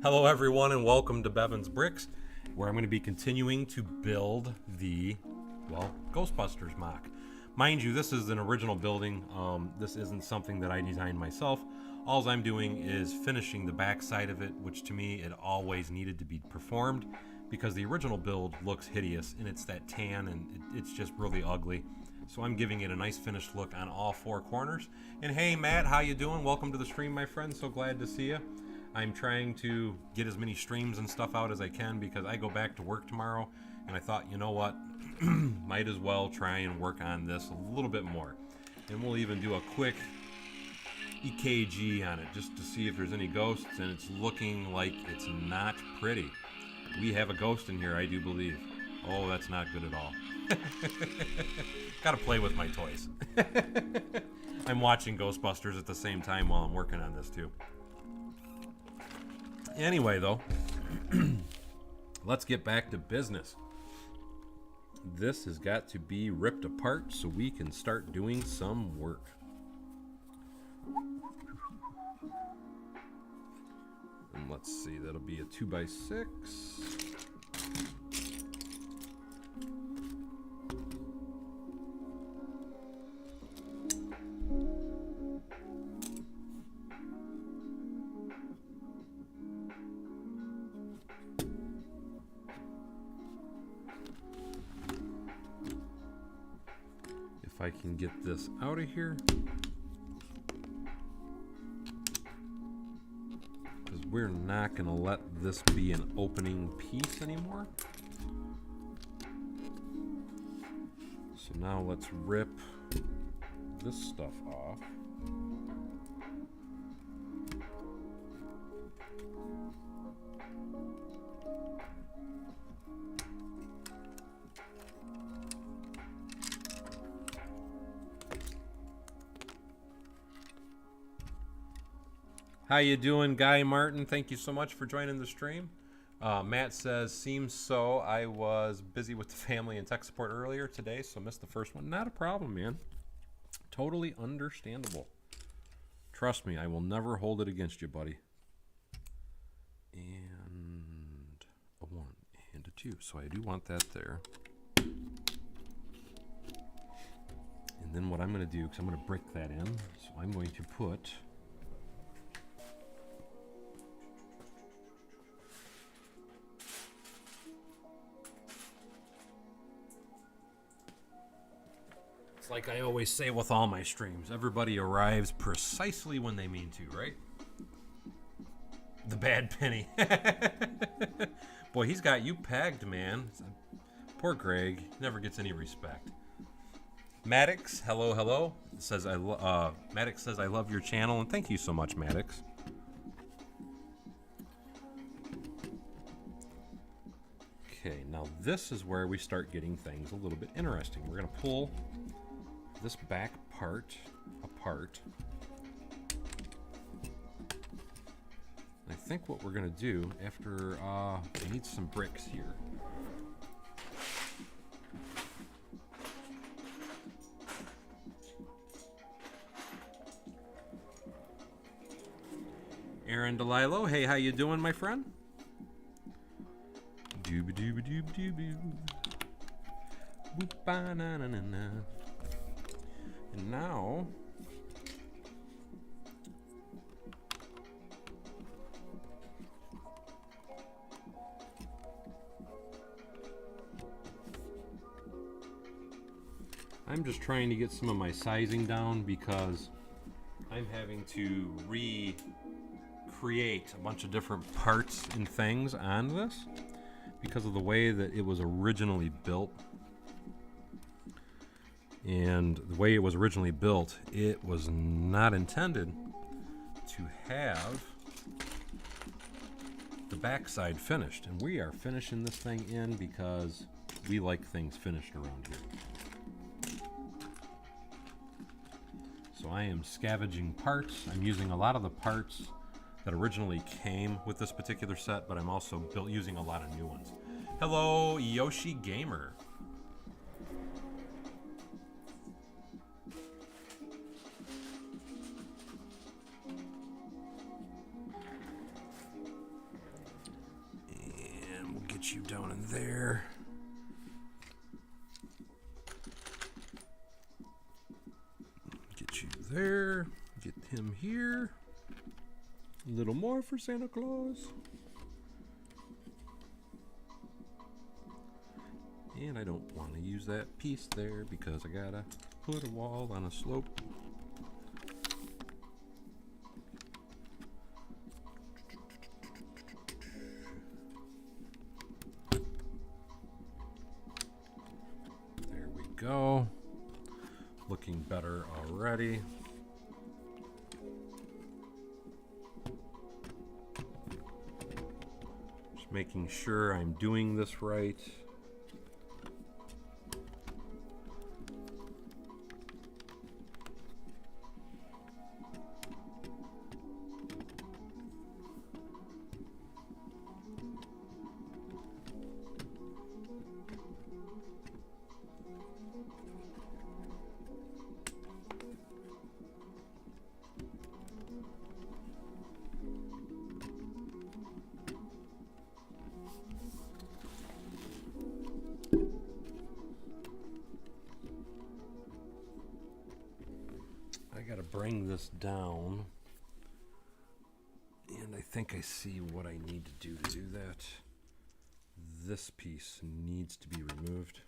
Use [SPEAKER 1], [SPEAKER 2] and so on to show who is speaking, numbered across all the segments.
[SPEAKER 1] Hello everyone and welcome to Bevan's Bricks, where I'm going to be continuing to build the, Ghostbusters mock. Mind you, this is an original building. This isn't something that I designed myself. All I'm doing is finishing the back side of it, which to me it always needed to be performed because the original build looks hideous and it's that tan and it's just really ugly. So I'm giving it a nice finished look on all four corners. And hey Matt, how you doing? Welcome to the stream, my friend. So glad to see you. I'm trying to get as many streams and stuff out as I can because I go back to work tomorrow, and I thought, you know what, might as well try and work on this a little bit more. And we'll even do a quick EKG on it just to see if there's any ghosts, and it's looking like it's not pretty. We have a ghost in here, I do believe. Oh, that's not good at all. Gotta play with my toys. I'm watching Ghostbusters at the same time while I'm working on this too. Anyway, though, let's get back to business. This has got to be ripped apart so we can start doing some work. And let's see, that'll be a 2x6. If I can get this out of here, because we're not going to let this be an opening piece anymore. So now let's rip this stuff off. How you doing, Guy Martin? Thank you so much for joining the stream. Matt says, seems so. I was busy with the family and tech support earlier today, so missed the first one. Not a problem, man. Totally understandable. Trust me, I will never hold it against you, buddy. And a 1 and a 2. So I do want that there. And then what I'm going to do, because I'm going to brick that in, so I'm going to put... like I always say with all my streams, everybody arrives precisely when they mean to, right? The bad penny. Boy, he's got you pegged, man. Poor Greg. Never gets any respect. Maddox, hello, hello. Says Maddox says I love your channel, and thank you so much, Maddox. Okay, now this is where we start getting things a little bit interesting. We're going to pull this back part apart. I think what we're gonna do after I need some bricks here. Aaron DeLilo, hey, how you doing, my friend? Dooba dooba dooba dooba. Boop ba na na na na. And now, I'm just trying to get some of my sizing down because I'm having to recreate a bunch of different parts and things on this because of the way that it was originally built. And the way it was originally built, it was not intended to have the backside finished. And we are finishing this thing in because we like things finished around here. So I am scavenging parts. I'm using a lot of the parts that originally came with this particular set, but I'm also using a lot of new ones. Hello, Yoshi Gamer. down in there. Get you there. Get him here. A little more for Santa Claus. And I don't want to use that piece there because I gotta put a wall on a slope. There we go. Looking better already. Just making sure I'm doing this right. Gotta bring this down, and I think I see what I need to do that. This piece needs to be removed.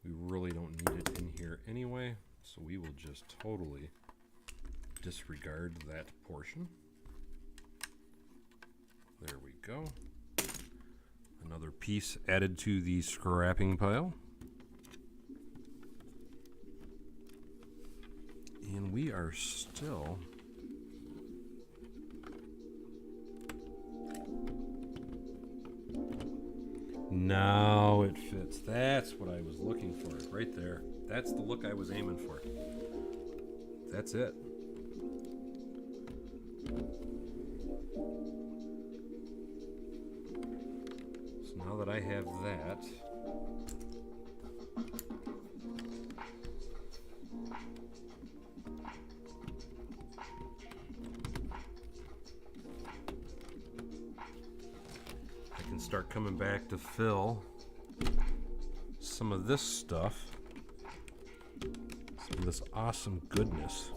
[SPEAKER 1] We really don't need it in here anyway, so we will just totally disregard that portion. There we go. Another piece added to the scrapping pile. And we are still now it fits. That's what I was looking for right there. That's the look I was aiming for. That's it. So now that I have that, start coming back to fill some of this stuff, some of this awesome goodness.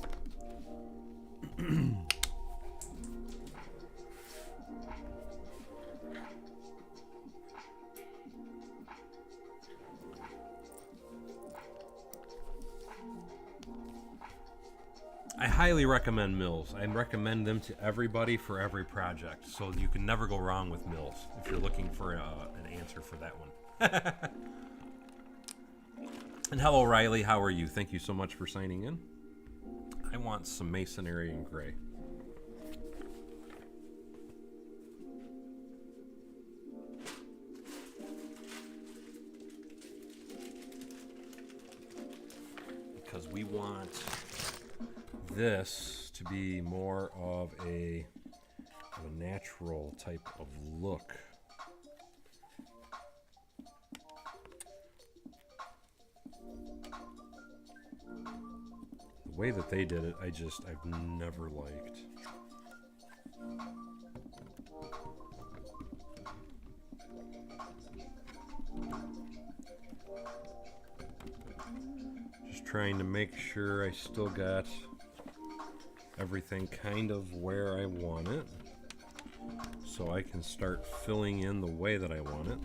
[SPEAKER 1] I highly recommend mills. I recommend them to everybody for every project. So you can never go wrong with mills if you're looking for an answer for that one. And hello, Riley. How are you? Thank you so much for signing in. I want some masonry in gray. Because we want this to be more of a natural type of look. The way that they did it, I've never liked. Just trying to make sure I still got everything kind of where I want it, so I can start filling in the way that I want it.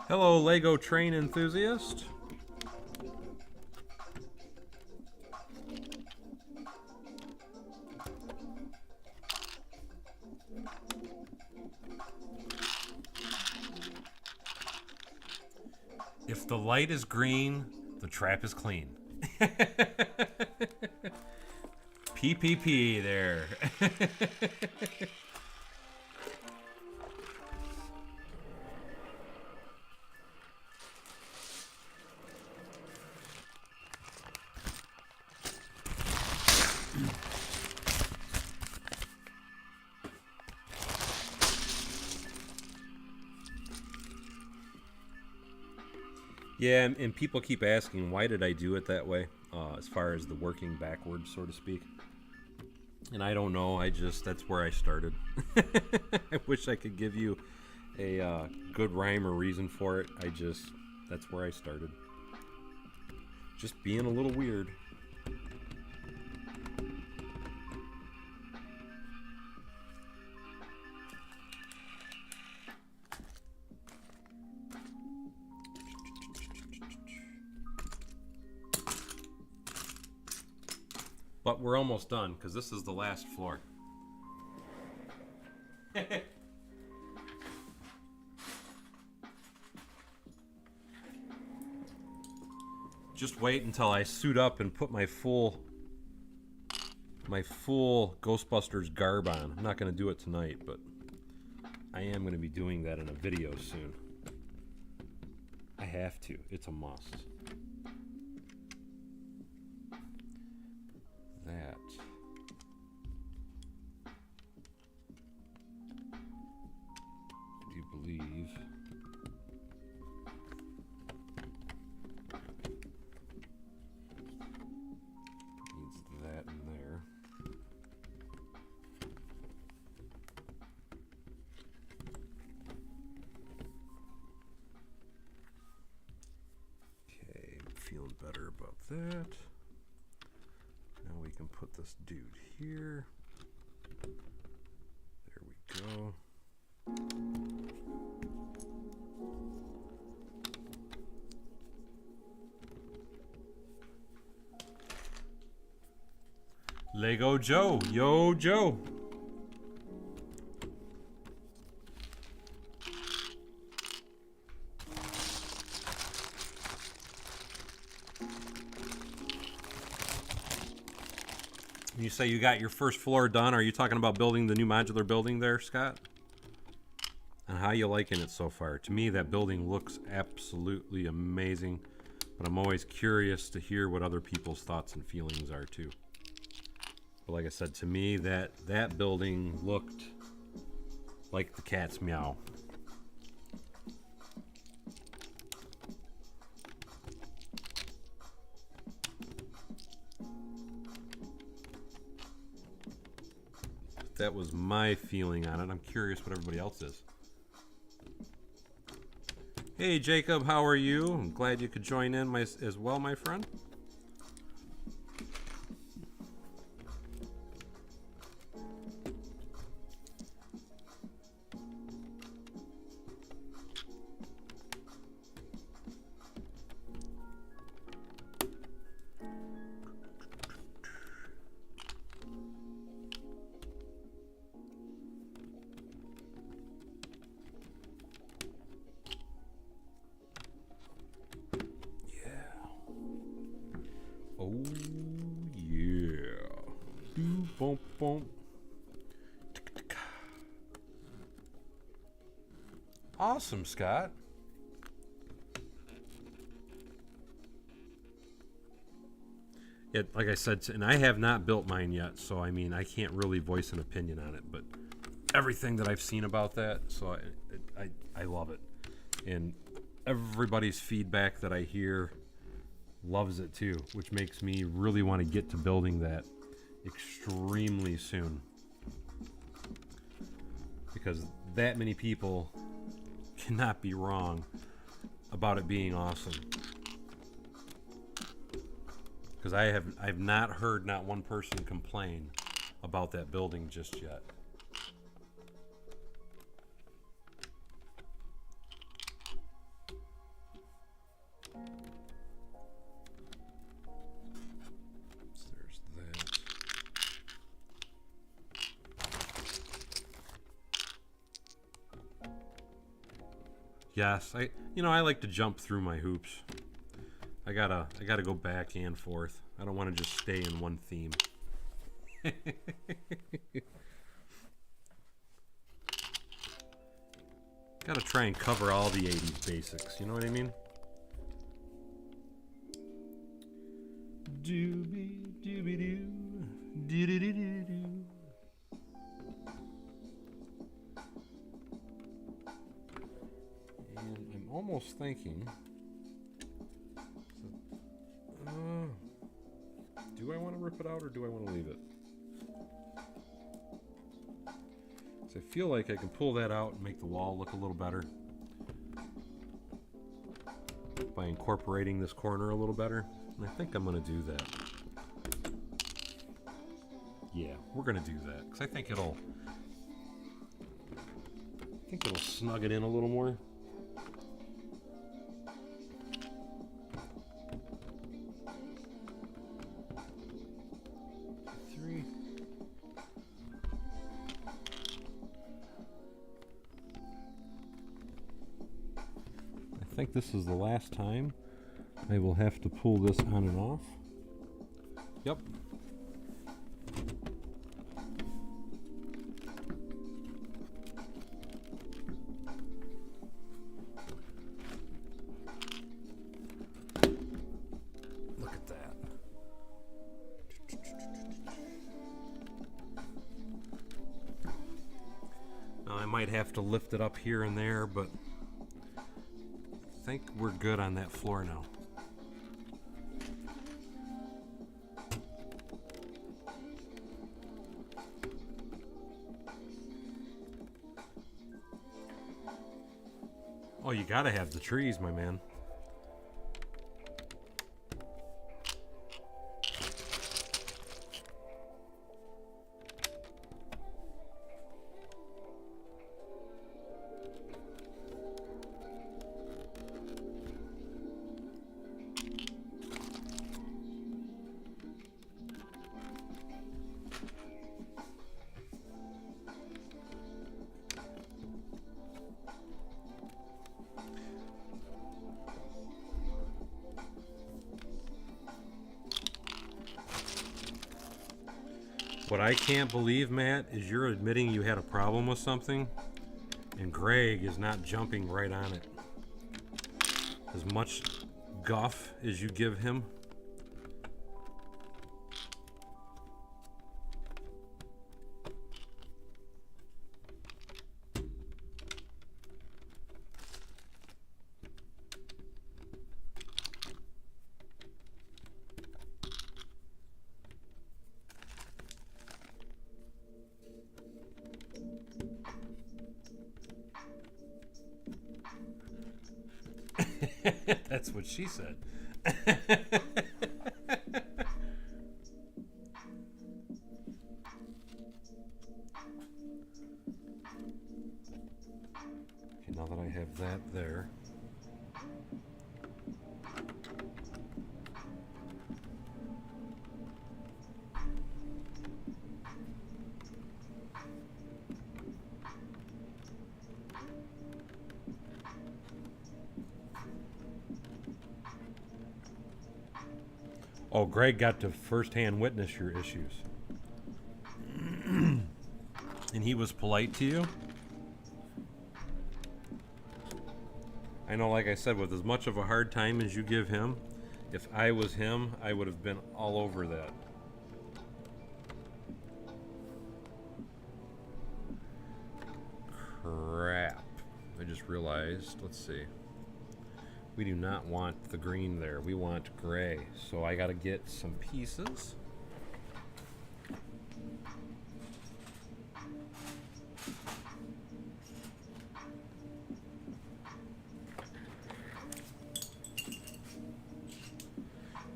[SPEAKER 1] Hello, Lego train enthusiast. If the light is green, the trap is clean. PPP there. Yeah, and people keep asking, why did I do it that way? As far as the working backwards, so to speak. And I don't know. That's where I started. I wish I could give you a good rhyme or reason for it. That's where I started. Just being a little weird. But we're almost done because this is the last floor. Just wait until I suit up and put my full Ghostbusters garb on. I'm not going to do it tonight, but I am going to be doing that in a video soon. I have to. It's a must. That. I do believe. Needs that in there. Okay, feeling better about that. Now we can put this dude here. There we go. Lego Joe. Yo, Joe. You say you got your first floor done. Are you talking about building the new modular building there, Scott? And how you liking it so far? To me, that building looks absolutely amazing, but I'm always curious to hear what other people's thoughts and feelings are too. But like I said, to me, that building looked like the cat's meow. That was my feeling on it. I'm curious what everybody else is. Hey Jacob, how are you? I'm glad you could join in as well, my friend. Oh yeah. Doo bump bump. Awesome, Scott. Yeah, like I said, and I have not built mine yet, so I mean, I can't really voice an opinion on it, but everything that I've seen about that, so I love it. And everybody's feedback that I hear loves it too, which makes me really want to get to building that extremely soon, because that many people cannot be wrong about it being awesome. Because I've not heard not one person complain about that building just yet. Yes, I like to jump through my hoops. I gotta go back and forth. I don't want to just stay in one theme. Gotta try and cover all the 80s basics, you know what I mean? Doobie doobie doo, doo doo doo doo doo. And I'm almost thinking rip it out or do I want to leave it? So I feel like I can pull that out and make the wall look a little better by incorporating this corner a little better. And I think I'm going to do that. Yeah, we're going to do that because I think it'll snug it in a little more. I think this is the last time I will have to pull this on and off. Yep. Look at that. Now I might have to lift it up here and there, but I think we're good on that floor now. Oh, you gotta have the trees, my man. What I can't believe, Matt, is you're admitting you had a problem with something, and Greg is not jumping right on it. As much guff as you give him. That's what she said. Okay, now that I have that there. Oh, Greg got to firsthand witness your issues. And he was polite to you? I know, like I said, with as much of a hard time as you give him, if I was him, I would have been all over that. Crap. I just realized, let's see. We do not want the green there. We want gray. So I got to get some pieces.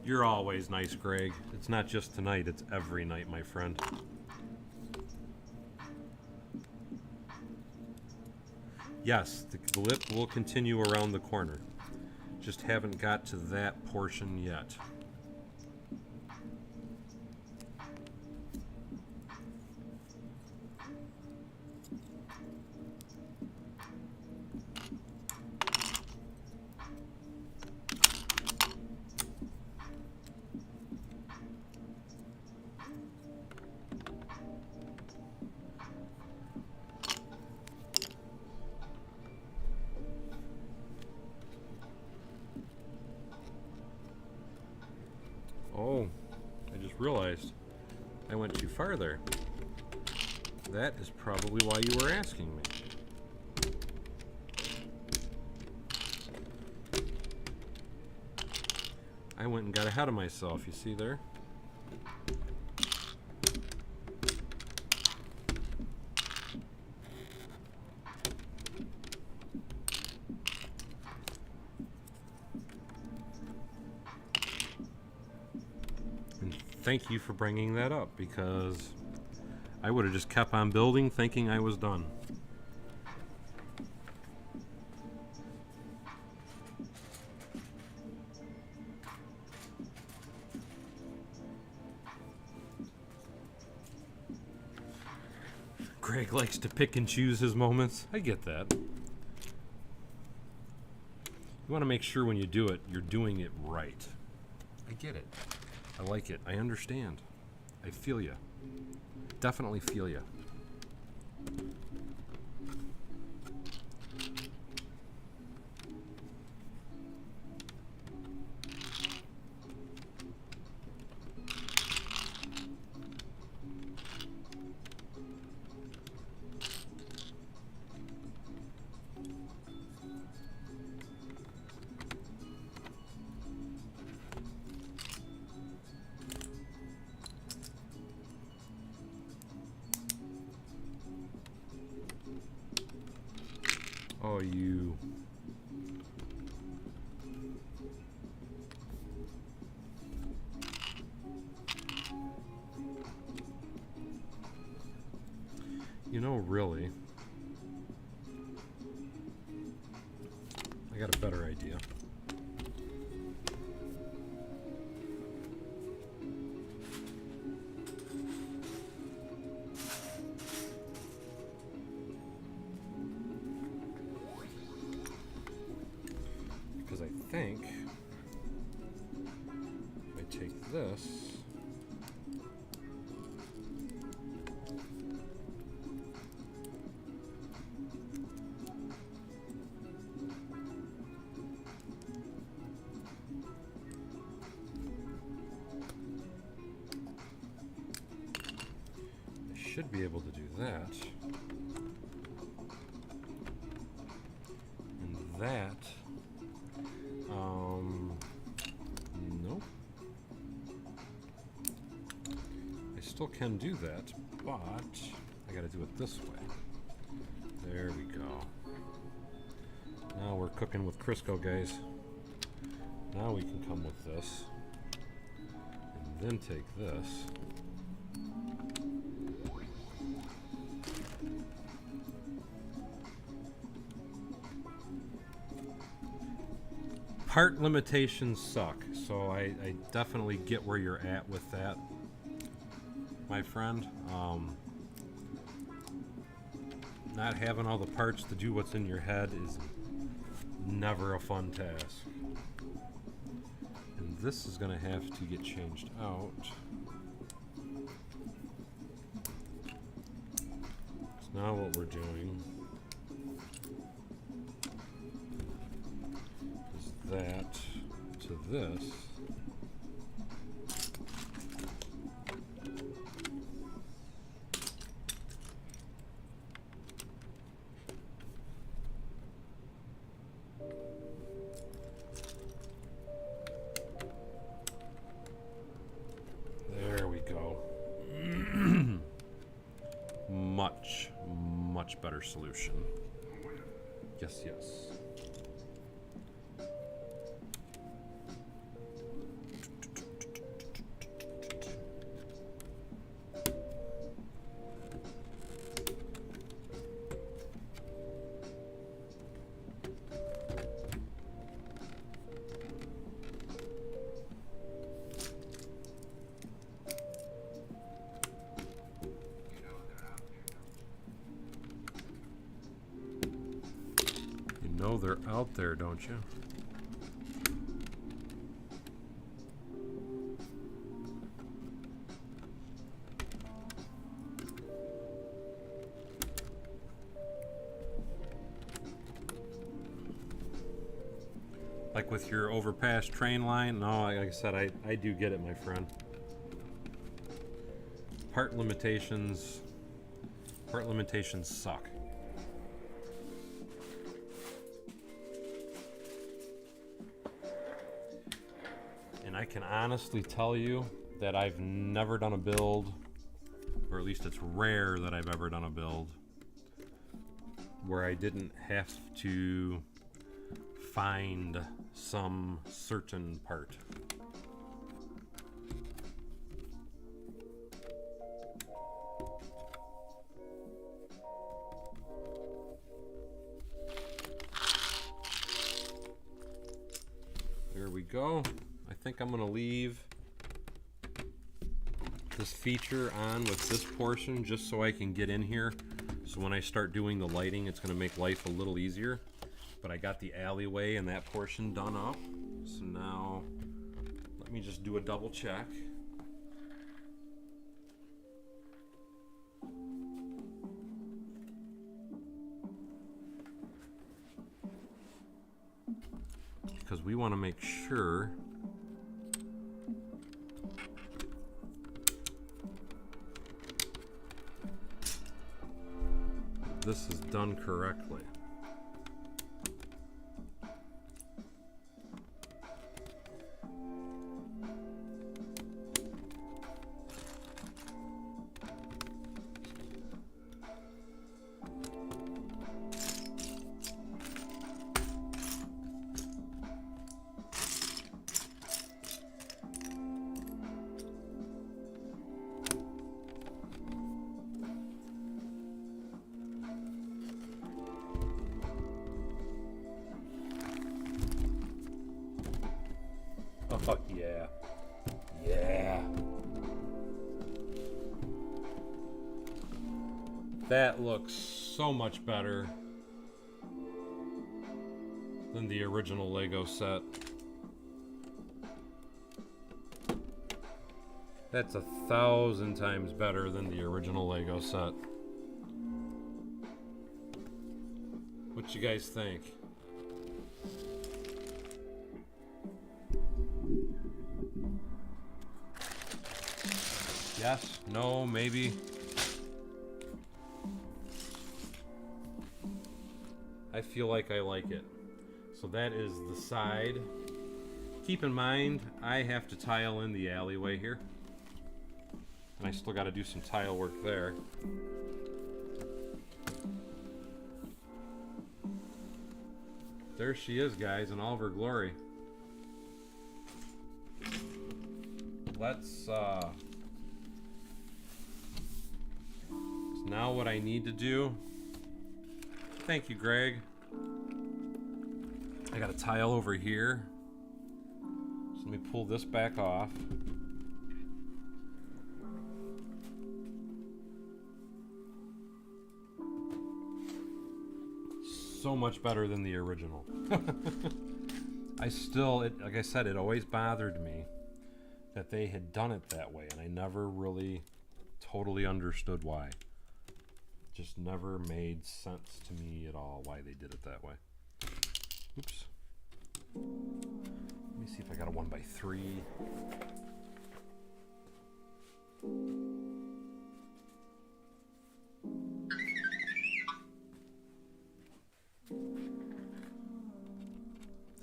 [SPEAKER 1] You're always nice, Greg. It's not just tonight, it's every night, my friend. Yes, the lip will continue around the corner. Just haven't got to that portion yet. Oh, I just realized I went too far there. That is probably why you were asking me. I went and got ahead of myself, you see there? thank you for bringing that up, because I would have just kept on building thinking I was done. Greg likes to pick and choose his moments. I get that. You want to make sure when you do it, you're doing it right. I get it. I like it. I understand. I feel you. Definitely feel you. Oh, you. You know, really, I got a better idea. Because I think if I take this, I should be able to do that. And that, nope. I still can do that, but I gotta do it this way. There we go. Now we're cooking with Crisco, guys. Now we can come with this, and then take this. Part limitations suck, so I definitely get where you're at with that, my friend. Not having all the parts to do what's in your head is never a fun task. And this is going to have to get changed out. So now what we're doing is that to this. There we go. Much better solution. Yes, yes. You know they're out there, don't you? Like with your overpass train line? No, like I said, I do get it, my friend. Part limitations suck. And I can honestly tell you that I've never done a build, or at least it's rare that I've ever done a build, where I didn't have to find some certain part. go. I think I'm going to leave this feature on with this portion just so I can get in here. So when I start doing the lighting, it's going to make life a little easier. But I got the alleyway and that portion done up. So now let me just do a double check. Because we want to make sure this is done correctly. Oh, yeah. Yeah. That looks so much better than the original Lego set. That's 1,000 times better than the original Lego set. What you guys think? Yes, no, maybe. I feel like I like it. So that is the side. Keep in mind, I have to tile in the alleyway here. And I still got to do some tile work there. There she is, guys, in all of her glory. Let's, now what I need to do, thank you, Greg. I got a tile over here. So let me pull this back off. So much better than the original. Like I said, it always bothered me that they had done it that way, and I never really totally understood why. Just never made sense to me at all why they did it that way. Oops. Let me see if I got a 1x3.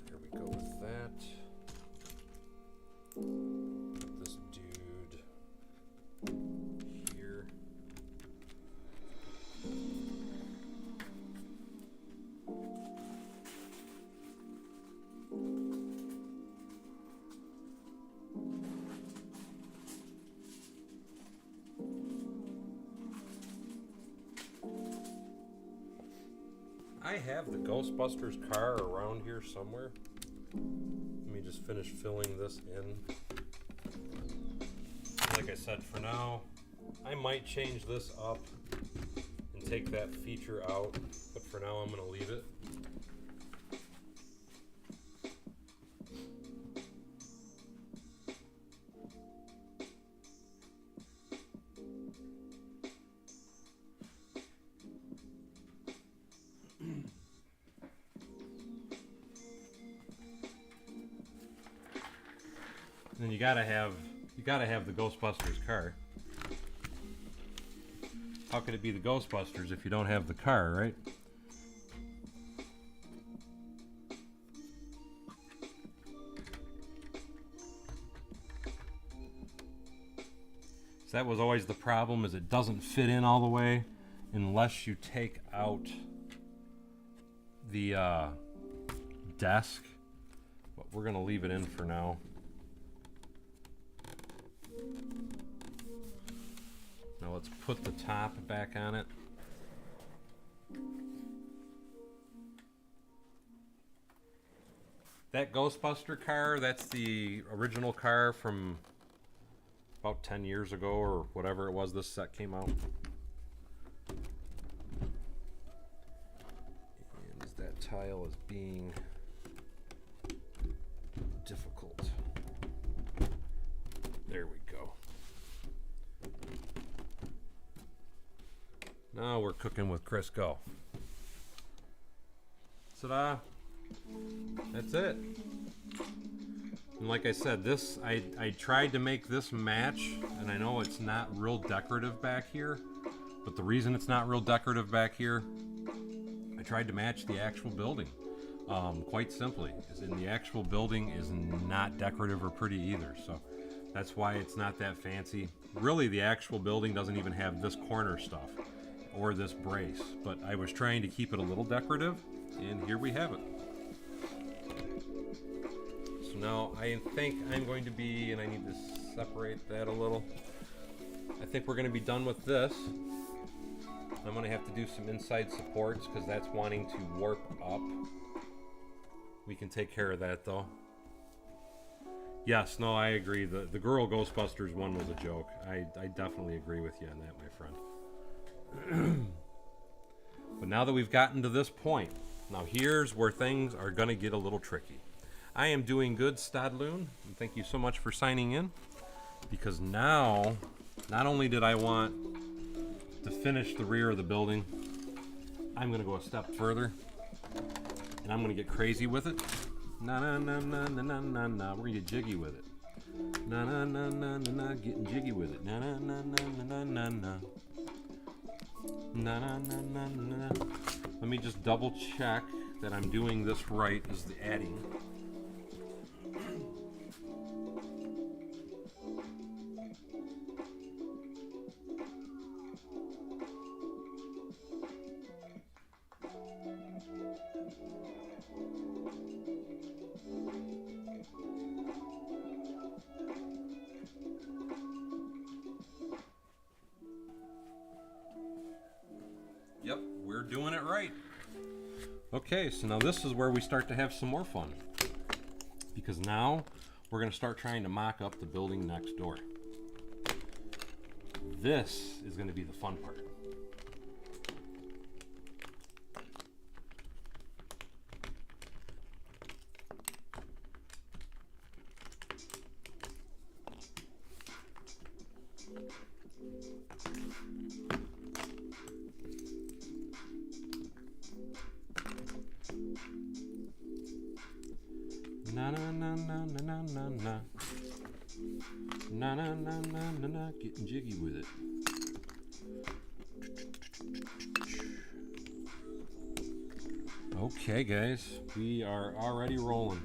[SPEAKER 1] There we go with that. Put this dude here. I have the Ghostbusters car around here somewhere. Let me just finish filling this in. Like I said, for now, I might change this up and take that feature out, but for now I'm going to leave it. And then you gotta have the Ghostbusters car. How could it be the Ghostbusters if you don't have the car, right? So that was always the problem, is it doesn't fit in all the way unless you take out the desk. But we're gonna leave it in for now. Now let's put the top back on it. That Ghostbuster car, that's the original car from about 10 years ago or whatever it was this set came out. And that tile is being difficult. There we go. Now we're cooking with Crisco. Ta-da! That's it. And like I said, this I tried to make this match, and I know it's not real decorative back here, but the reason it's not real decorative back here, I tried to match the actual building. Quite simply, because in the actual building is not decorative or pretty either, so that's why it's not that fancy. Really, the actual building doesn't even have this corner stuff or this brace, but I was trying to keep it a little decorative, and here we have it. So now I think I'm going to be, and I need to separate that a little. I think we're going to be done with this. I'm going to have to do some inside supports because that's wanting to warp up. We can take care of that though. Yes, no, I agree. The girl Ghostbusters one was a joke. I definitely agree with you on that, my friend. But now that we've gotten to this point, now here's where things are going to get a little tricky. I am doing good, Stadloon, and thank you so much for signing in, because now, not only did I want to finish the rear of the building, I'm going to go a step further, and I'm going to get crazy with it. Na na na na na na na na. We're going to get jiggy with it. Na na na na na na. Getting jiggy with it. Na na na na na na na. Na na na na na. Let me just double check that I'm doing this right as the adding. Yep, we're doing it right. Okay, so now this is where we start to have some more fun, because now we're going to start trying to mock up the building next door. This is going to be the fun part. Na na na na na na na na. Na na na na na na. Getting jiggy with it. Okay, guys, we are already rolling.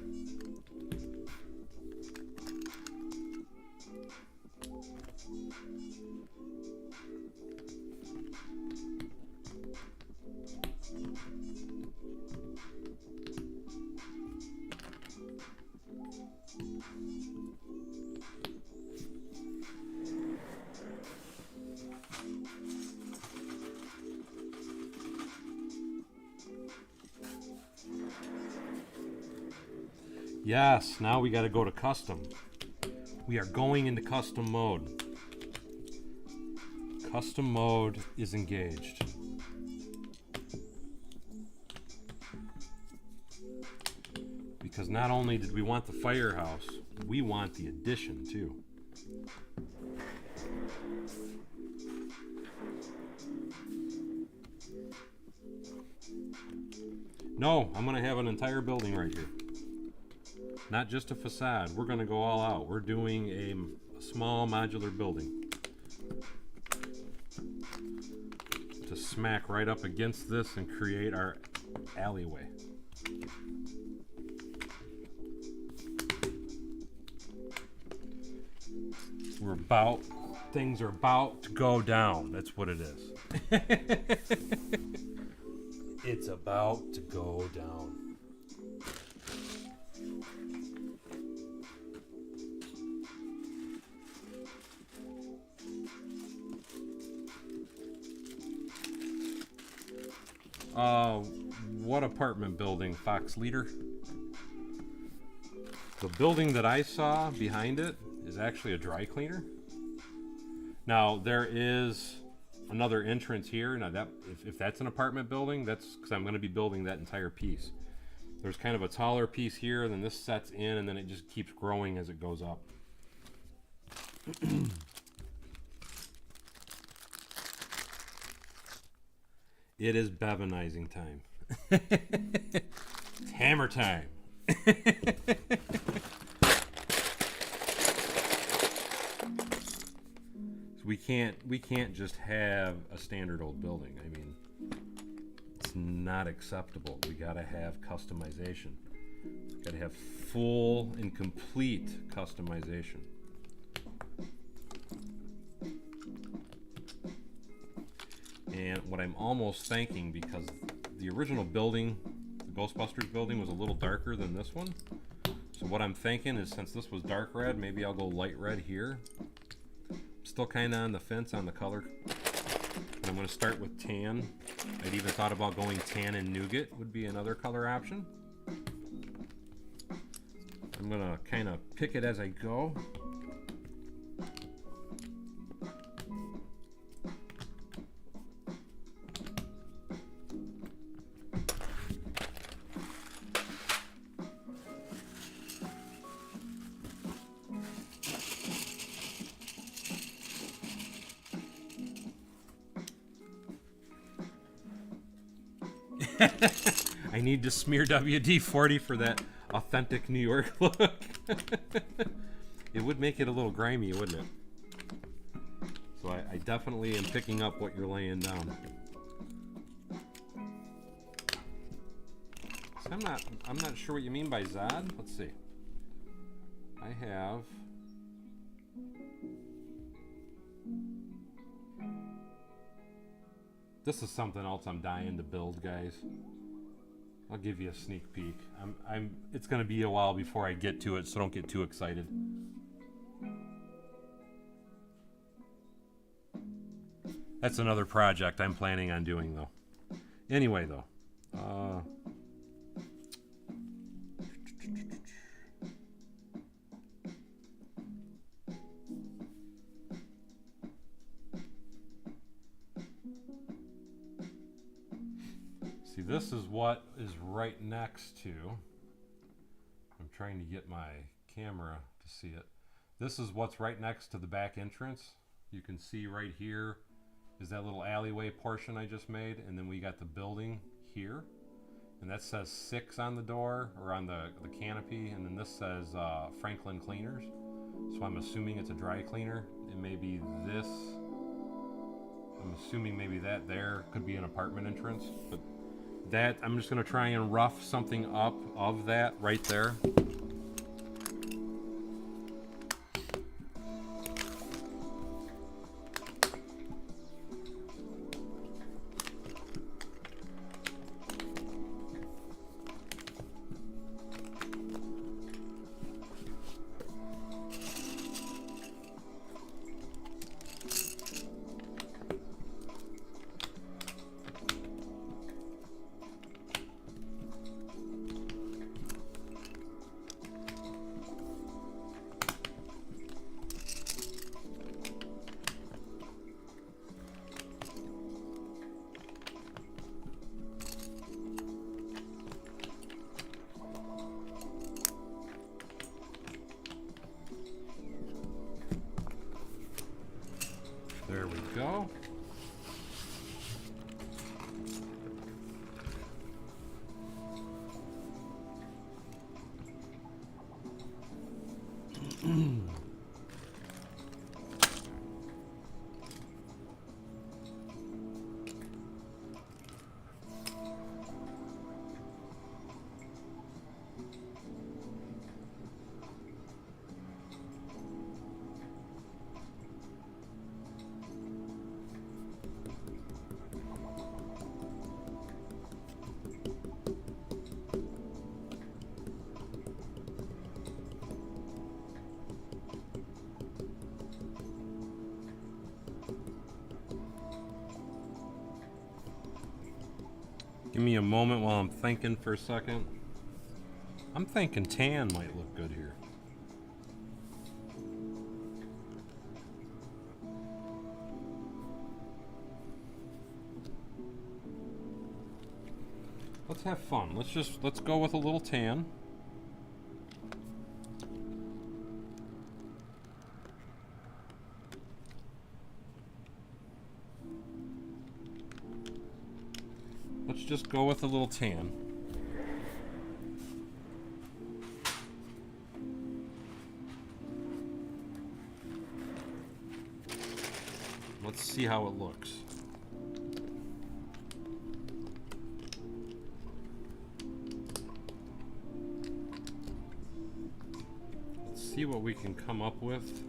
[SPEAKER 1] Yes, now we got to go to custom. We are going into custom mode. Custom mode is engaged. Because not only did we want the Firehouse, we want the addition too. No, I'm going to have an entire building right here. Not just a facade. We're going to go all out. We're doing a small modular building to smack right up against this and create our alleyway. Things are about to go down. That's what it is. It's about to go down. What apartment building, Fox Leader? The building that I saw behind it is actually a dry cleaner. Now there is another entrance here. Now that if that's an apartment building, that's because I'm going to be building that entire piece. There's kind of a taller piece here, and then this sets in, and then it just keeps growing as it goes up. It is Bevanizing time. It's hammer time. So we can't just have a standard old building. I mean, it's not acceptable. We gotta have customization. We gotta have full and complete customization. And what I'm almost thinking, because the original building, the Ghostbusters building, was a little darker than this one. So what I'm thinking is, since this was dark red, maybe I'll go light red here. Still kind of on the fence on the color. And I'm going to start with tan. I'd even thought about going tan and nougat would be another color option. I'm going to kind of pick it as I go. I need to smear WD-40 for that authentic New York look. It would make it a little grimy, wouldn't it? So I definitely am picking up what you're laying down. So I'm not sure what you mean by Zod. Let's see. I have this is something else I'm dying to build, guys. I'll give you a sneak peek. It's gonna be a while before I get to it, so don't get too excited. That's another project I'm planning on doing, though. Anyway, though. See, this is what is right next to. I'm trying to get my camera to see it. This is what's right next to the back entrance. You can see right here is that little alleyway portion I just made, and then we got the building here, and that says 6 on the door, or on the canopy, and then this says Franklin Cleaners. So I'm assuming it's a dry cleaner. It may be this. I'm assuming maybe that there could be an apartment entrance, but that I'm just going to try and rough something up of that right there. There we go. Give me a moment while I'm thinking for a second. I'm thinking tan might look good here. Let's have fun. Let's go with a little tan. Let's just go with a little tan. Let's see how it looks. Let's see what we can come up with.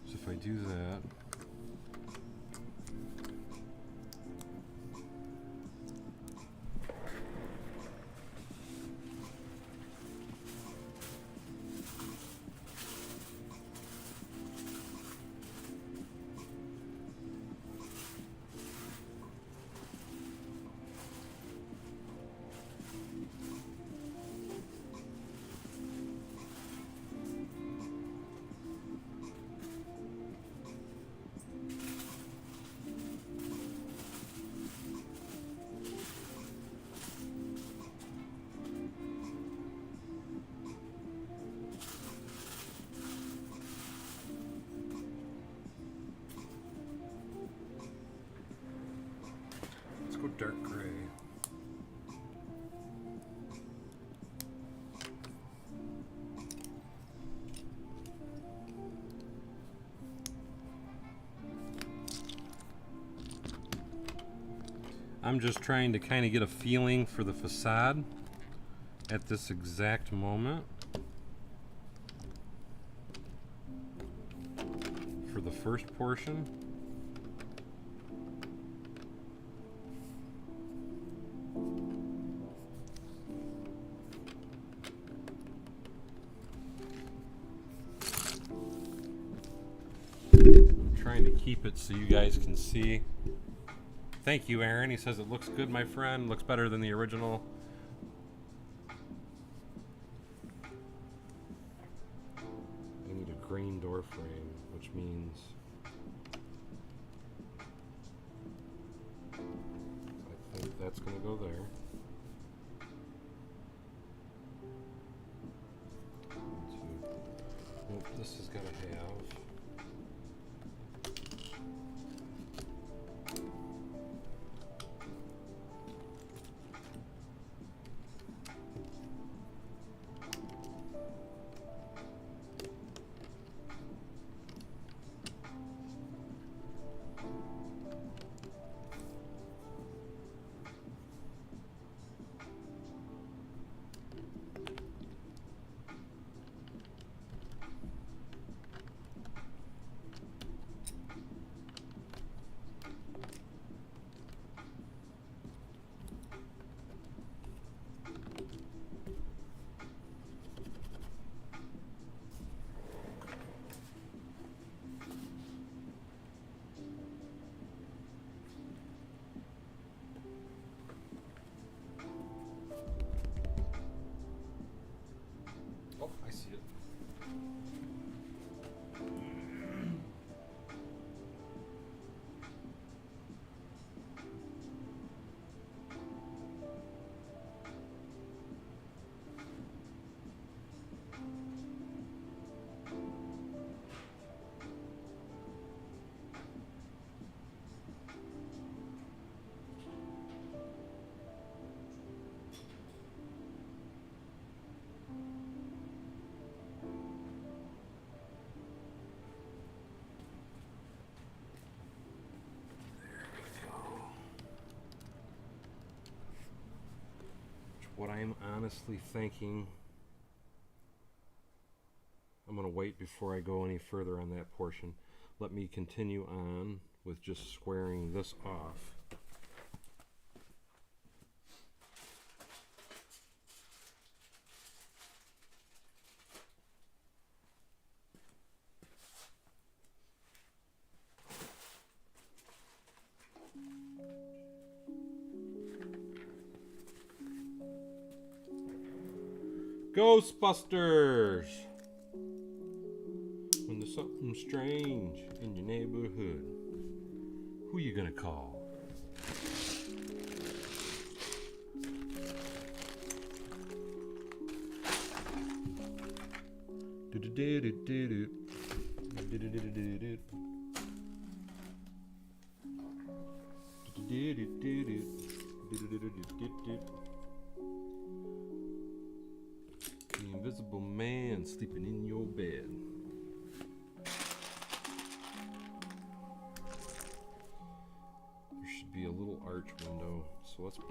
[SPEAKER 1] If I do that, let's go dark gray. I'm just trying to kind of get a feeling for the facade at this exact moment. For the first portion. I'm trying to keep it so you guys can see. Thank you, Aaron. He says it looks good, my friend. Looks better than the original. I need a green door frame, which means I think that's going to go there. Nope, this has got to have. what I'm honestly thinking, I'm going to wait before I go any further on that portion. Let me continue on with just squaring this off. Ghostbusters! When there's something strange in your neighborhood, who you gonna call? The invisible man sleeping in your bed. There should be a little arch window. So let's go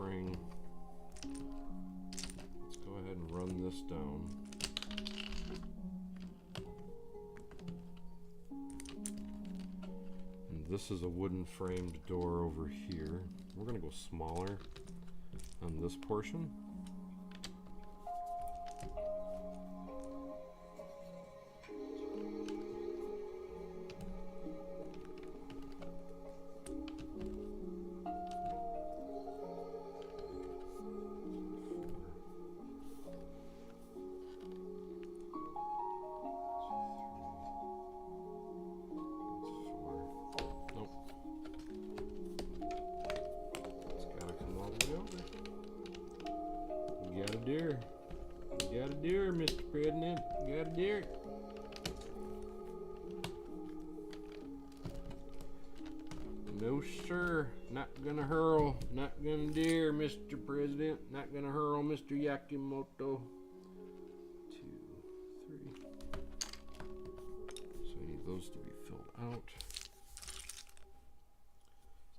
[SPEAKER 1] ahead and run this down. And this is a wooden framed door over here. We're gonna go smaller on this portion. Deer. You got a deer, Mr. President. You got a deer. No, sir. Not gonna hurl. Not gonna deer, Mr. President. Not gonna hurl, Mr. Yakimoto. 2, 3. So I need those to be filled out.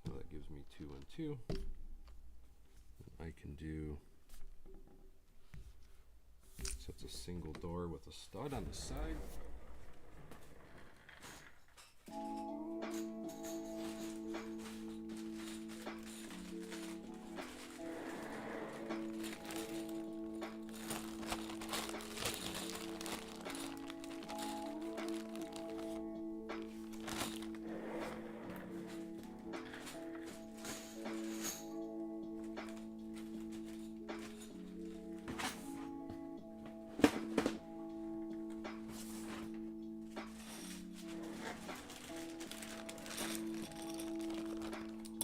[SPEAKER 1] So that gives me 2 and 2. I can do. So it's a single door with a stud on the side.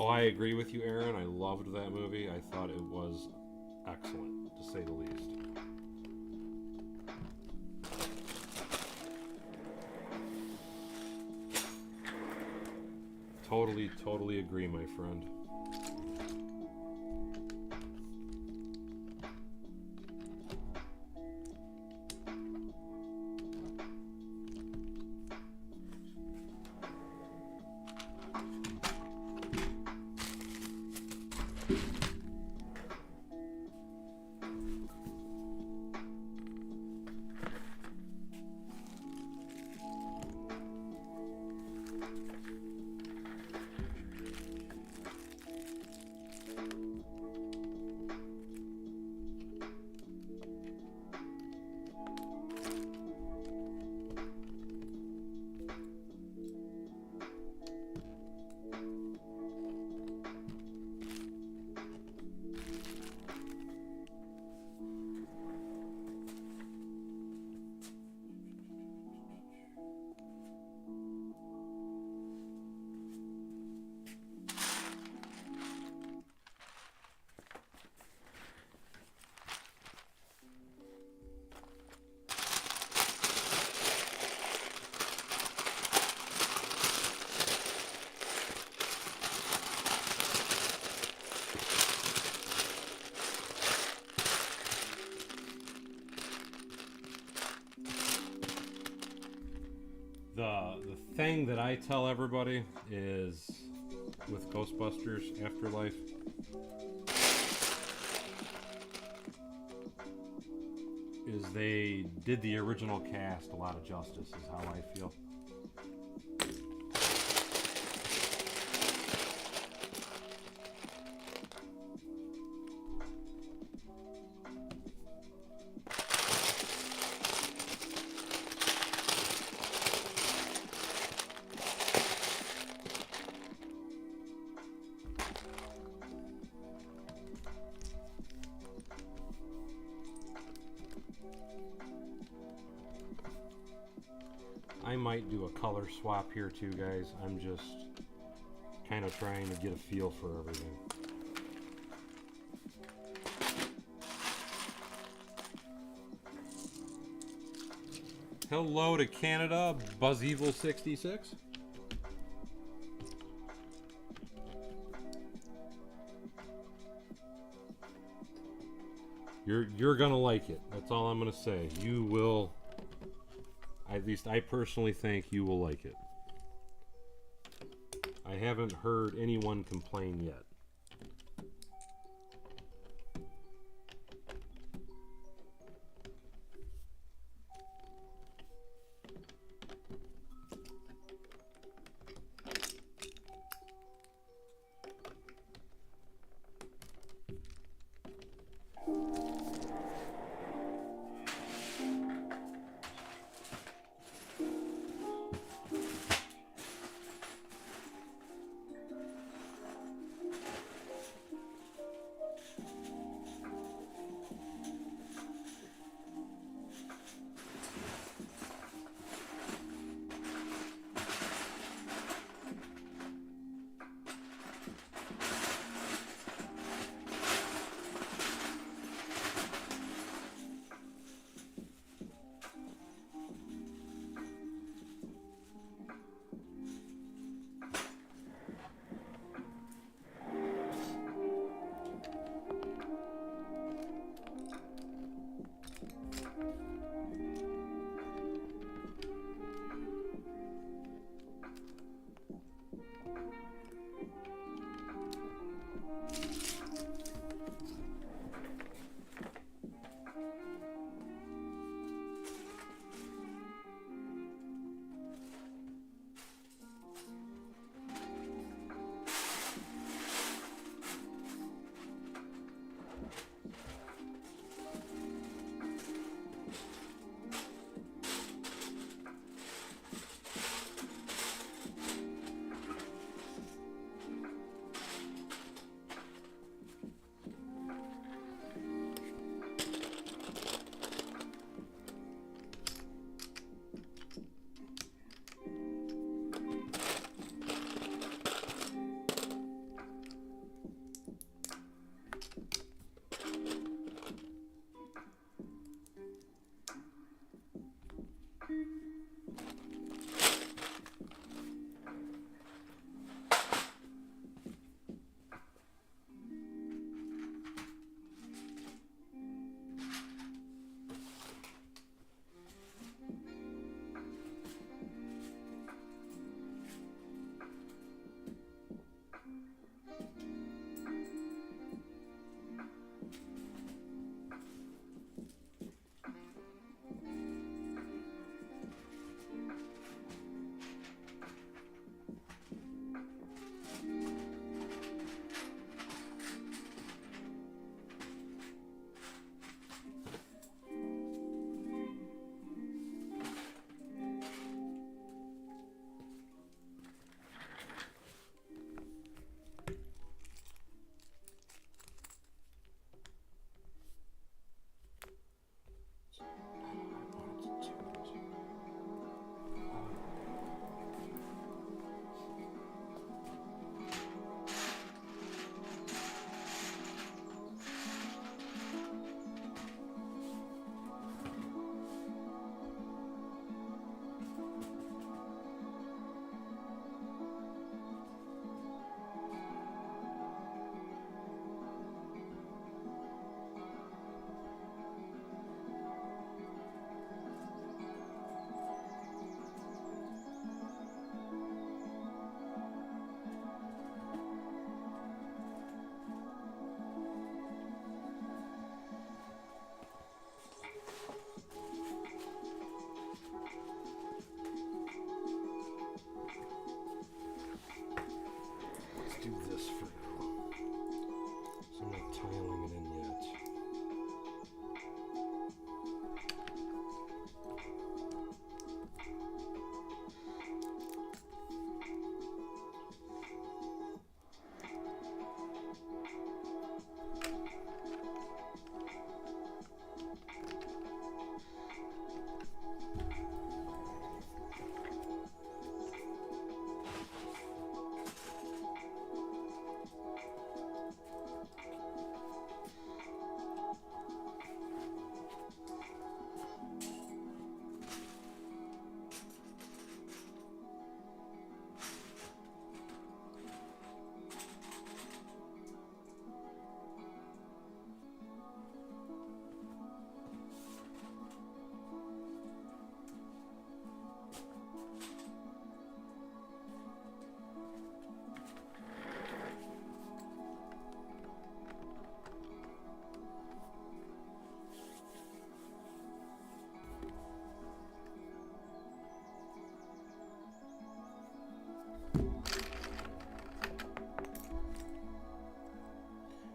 [SPEAKER 1] Oh, I agree with you, Aaron. I loved that movie. I thought it was excellent, to say the least. Totally agree, my friend. The thing that I tell everybody is with Ghostbusters Afterlife, is they did the original cast a lot of justice, is how I feel. I might do a color swap here too, guys. I'm just kind of trying to get a feel for everything. Hello to Canada, BuzzEvil66. You're gonna like it. That's all I'm gonna say. You will. At least I personally think you will like it. I haven't heard anyone complain yet.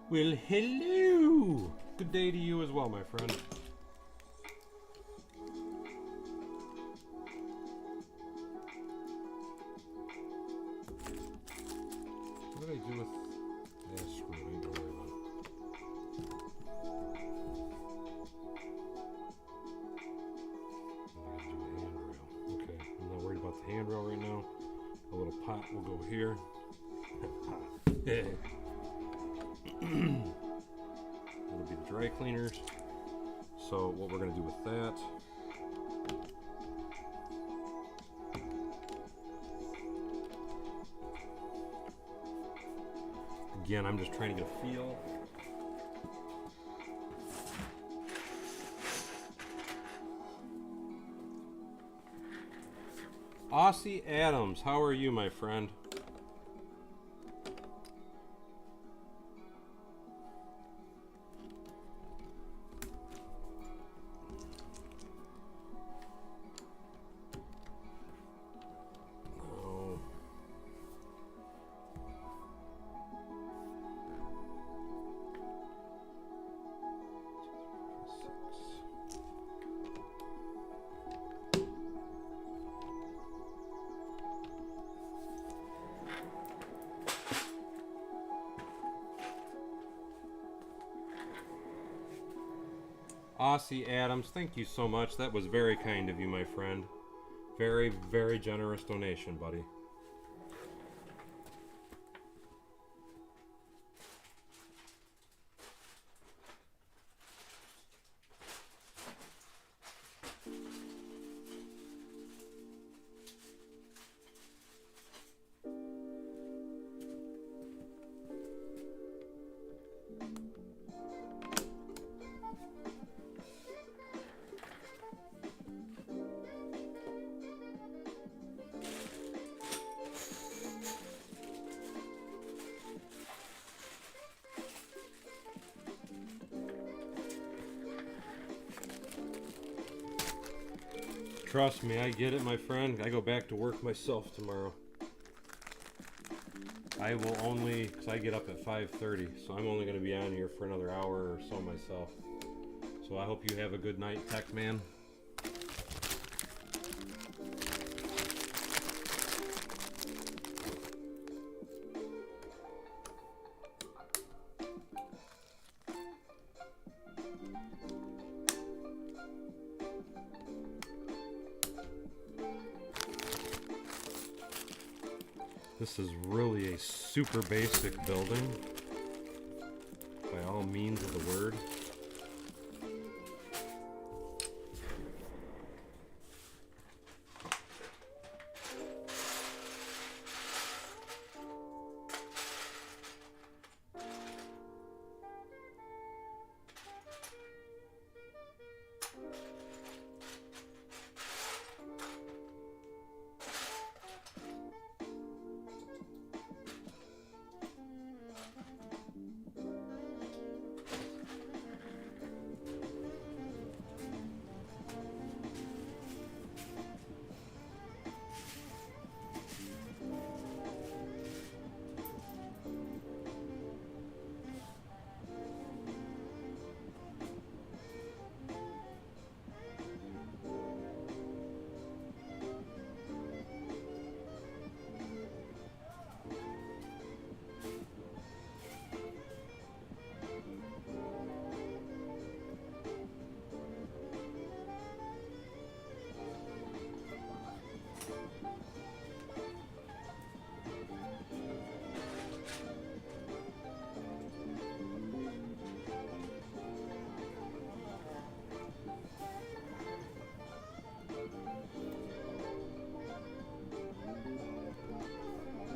[SPEAKER 1] Well, hello! Good day to you as well, my friend. What did I do with... Yeah, screw it, I don't worry about it. Okay, I'm not worried about the handrail right now. A little pot will go here. That'll be the dry cleaners. So what we're going to do with that... Again, I'm just trying to get a feel. Aussie Adams, how are you, my friend? Aussie Adams, thank you so much. That was very kind of you, my friend. Very, very generous donation, buddy. Trust me, I get it, my friend. I go back to work myself tomorrow. I will only, because I get up at 5:30, so I'm only going to be on here for another hour or so myself. So I hope you have a good night, Tech Man. This is really a super basic building, by all means of the word.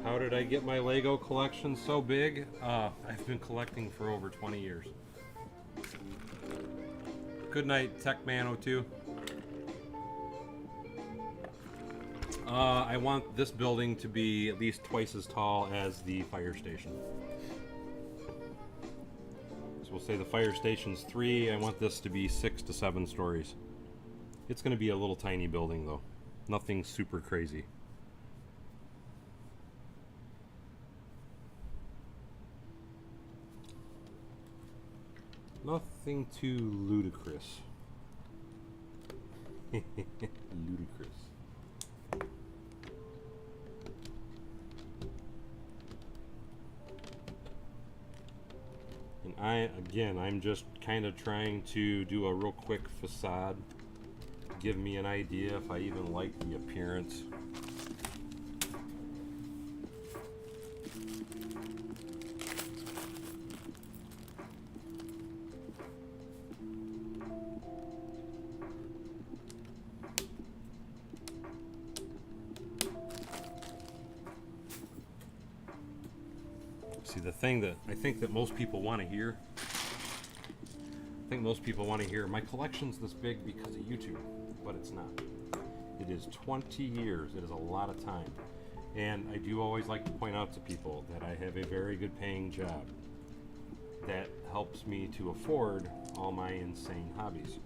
[SPEAKER 1] How did I get my Lego collection so big? I've been collecting for over 20 years. Good night, Techman02. I want this building to be at least twice as tall as the fire station. So we'll say the fire station's 3. I want this to be 6 to 7 stories. It's going to be a little tiny building though. Nothing super crazy. Nothing too ludicrous. Ludicrous. And I'm just kind of trying to do a real quick facade. Give me an idea if I even like the appearance. See, the thing that I think that most people want to hear, my collection's this big because of YouTube, but it's not. It is 20 years. It is a lot of time. And I do always like to point out to people that I have a very good paying job that helps me to afford all my insane hobbies.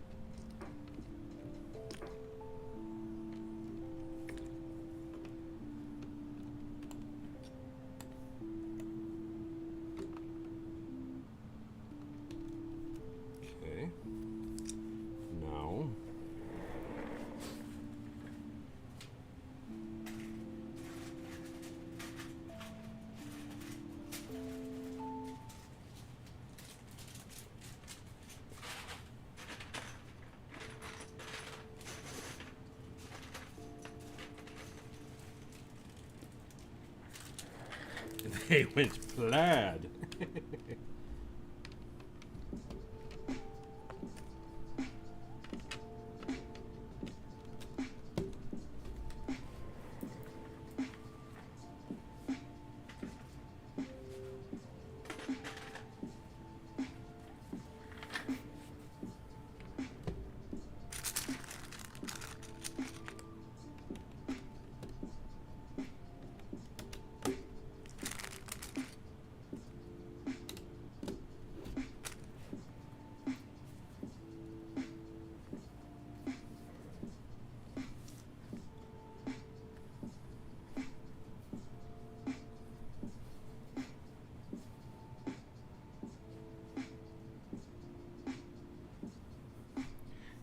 [SPEAKER 1] They went plaid.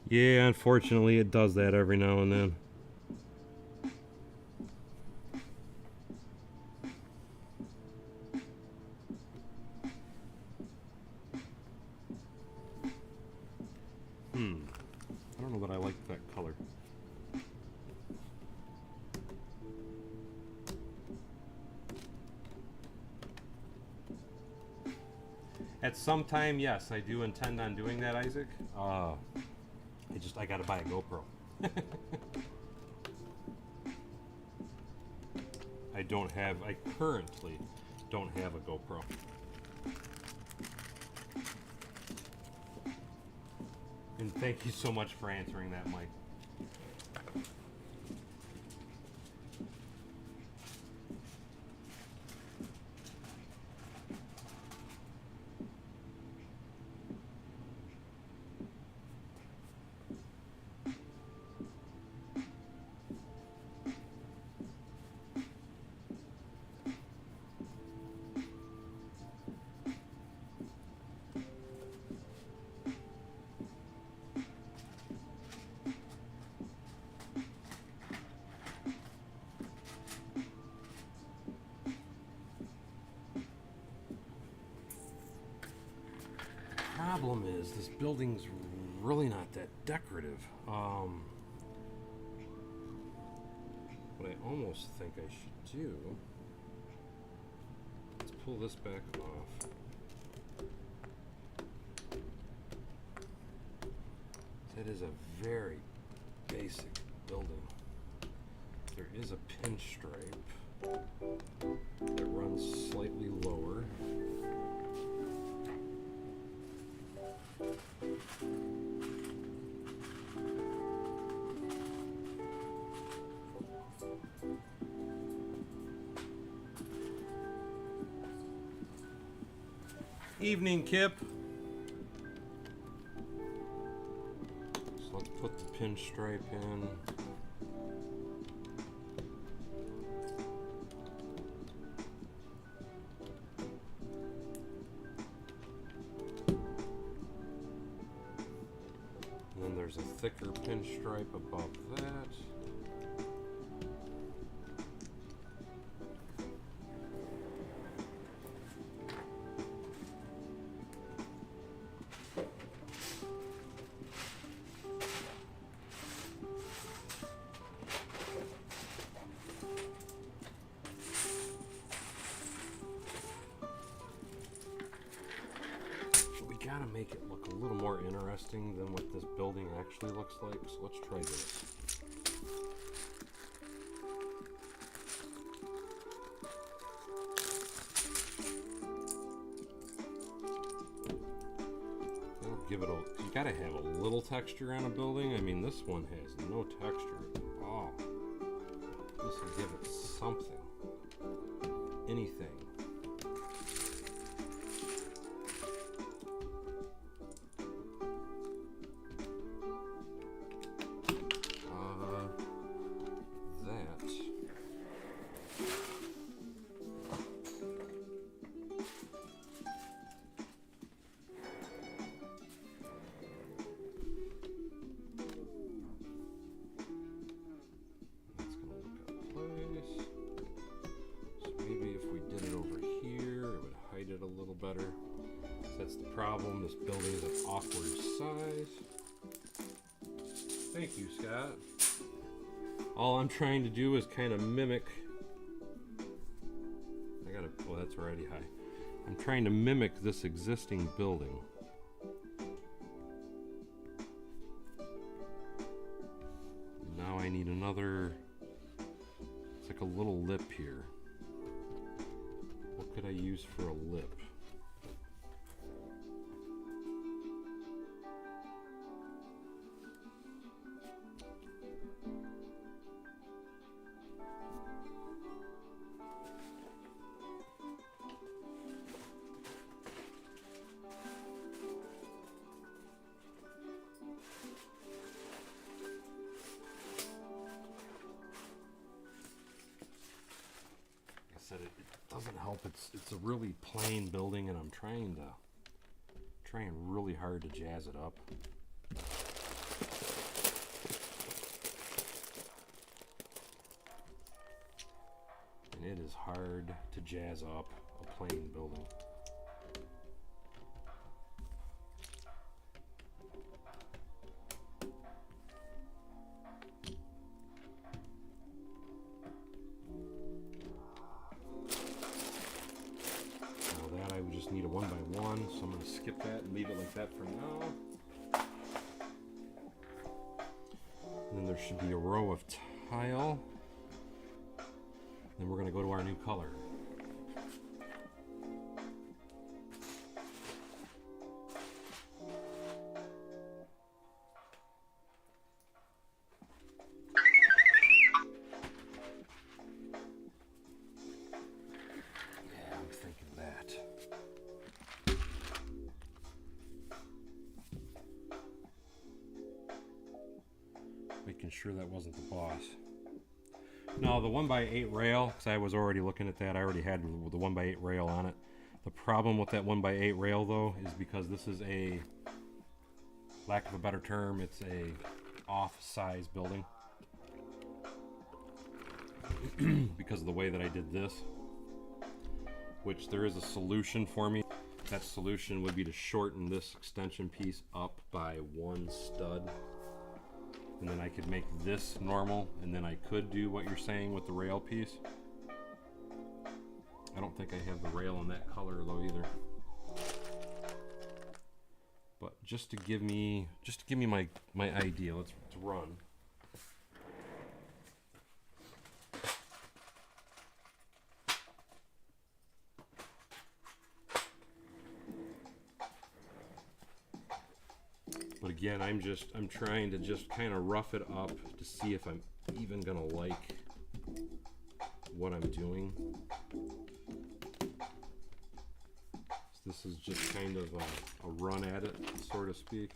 [SPEAKER 1] Yeah, unfortunately it does that every now and then. I don't know that I like that color. At some time, yes, I do intend on doing that, Isaac. I gotta buy a GoPro. I currently don't have a GoPro. And thank you so much for answering that, Mike. Problem is, this building's really not that decorative. What I almost think I should do, let's pull this back off. That is a very basic building. There is a pinstripe that runs slightly lower. Evening, Kip. So let's put the pinstripe in. stripe above that. Gotta make it look a little more interesting than what this building actually looks like, so let's try this. That'll give it a, you gotta have a little texture on a building. I mean, this one has no texture at all. This will give it something. Anything. A little better. That's the problem. This building is an awkward size. Thank you, Scott. All I'm trying to do is kind of mimic. Oh, that's already high. I'm trying to mimic this existing building. Now I need another. It's like a little lip here. What could I use for a lip? It doesn't help. It's a really plain building, and I'm trying really hard to jazz it up. And it is hard to jazz up a plain building. Need a 1x1, so I'm going to skip that and leave it like that for now. And then there should be a row of tile. Then we're going to go to our new color. Yeah, I'm thinking that. Making sure that wasn't the boss. No, the 1x8 rail, because I was already looking at that. I already had the 1x8 rail on it. The problem with that 1x8 rail, though, is because this is a, lack of a better term, it's a off-size building. Because of the way that I did this. Which there is a solution for me. That solution would be to shorten this extension piece up by 1 stud. And then I could make this normal, and then I could do what you're saying with the rail piece. I don't think I have the rail in that color though either. But just to give me my idea, let's run. But again, I'm trying to just kind of rough it up to see if I'm even gonna like what I'm doing. So this is just kind of a run at it, so to speak.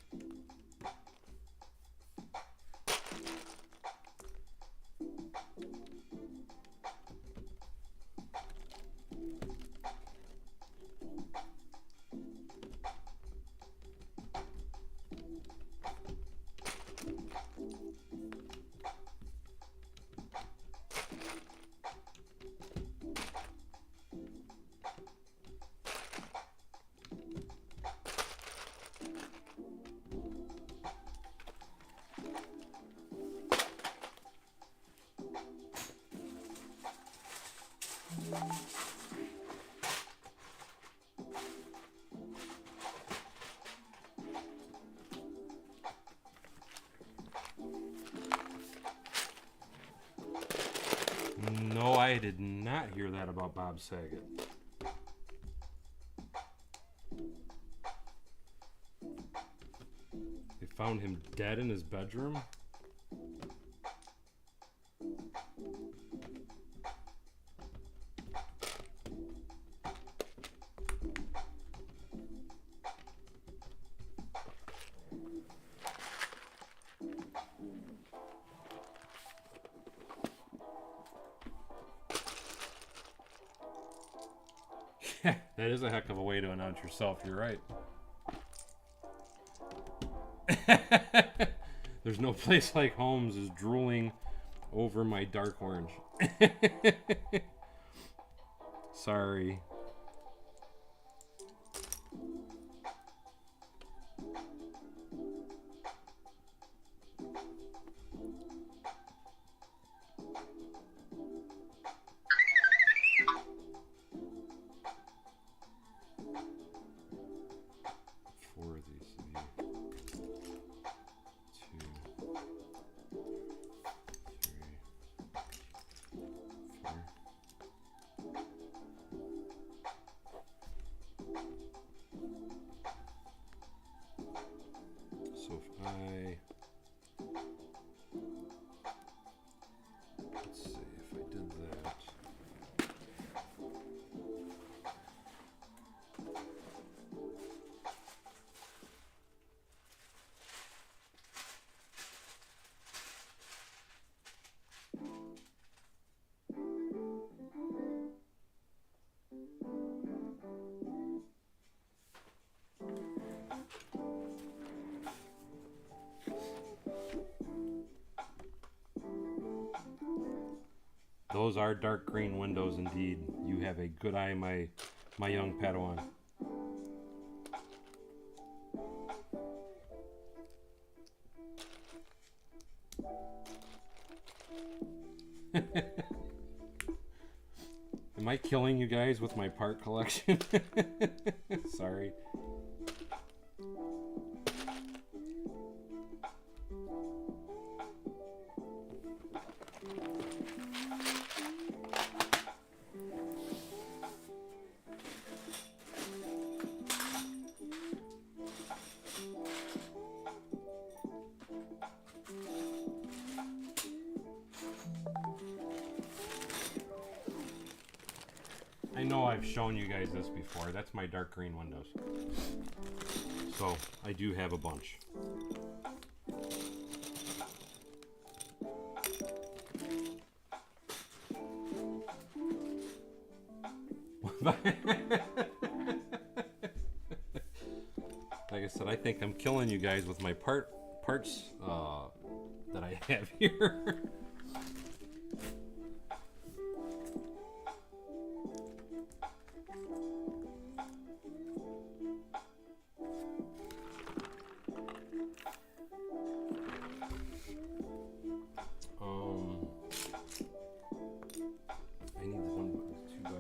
[SPEAKER 1] No, I did not hear that about Bob Saget. They found him dead in his bedroom? That is a heck of a way to announce yourself, you're right. There's no place like Holmes is drooling over my dark orange. Sorry. So if I, let's see, if I did that. Those are dark green windows indeed. You have a good eye, my young Padawan. Am I killing you guys with my part collection? Sorry. I know I've shown you guys this before. That's my dark green windows. So I do have a bunch. Like I said, I think I'm killing you guys with my parts that I have here. I need one 2 by.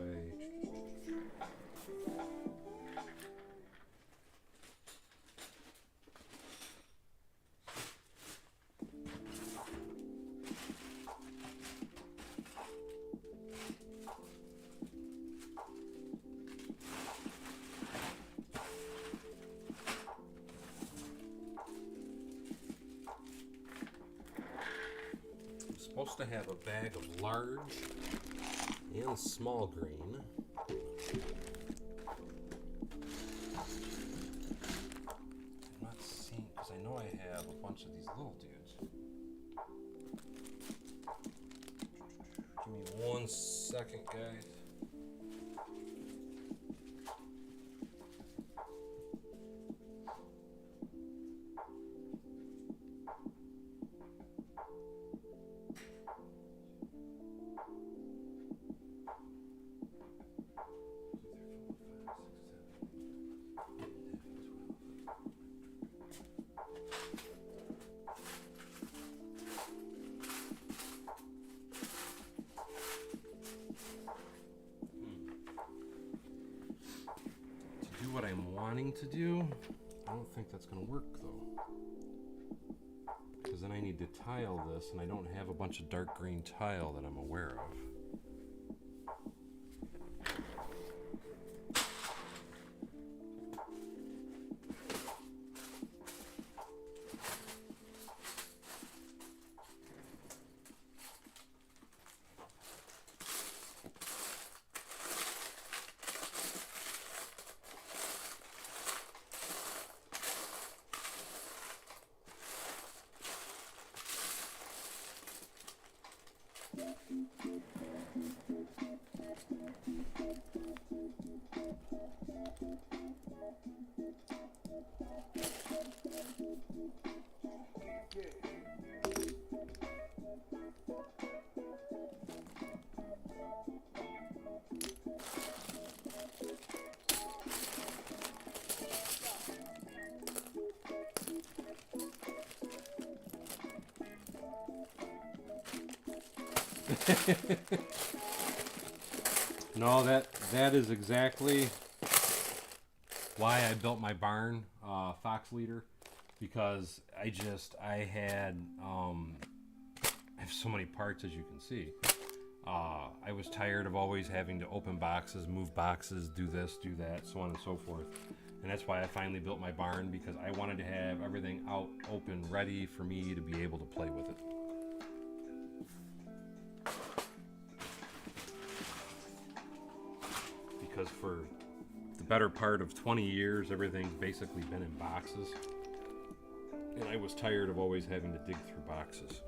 [SPEAKER 1] Supposed to have a bag of large and small green. I'm not seeing, because I know I have a bunch of these little dudes. Give me 1 second, guys. wanting to do. I don't think that's going to work though. Because then I need to tile this, and I don't have a bunch of dark green tile that I'm aware of. No, that is exactly why I built my barn, Fox Leader, because I have so many parts, as you can see. I was tired of always having to open boxes, move boxes, do this, do that, so on and so forth. And that's why I finally built my barn, because I wanted to have everything out, open, ready for me to be able to play with it. Because for the better part of 20 years, everything's basically been in boxes. And I was tired of always having to dig through boxes.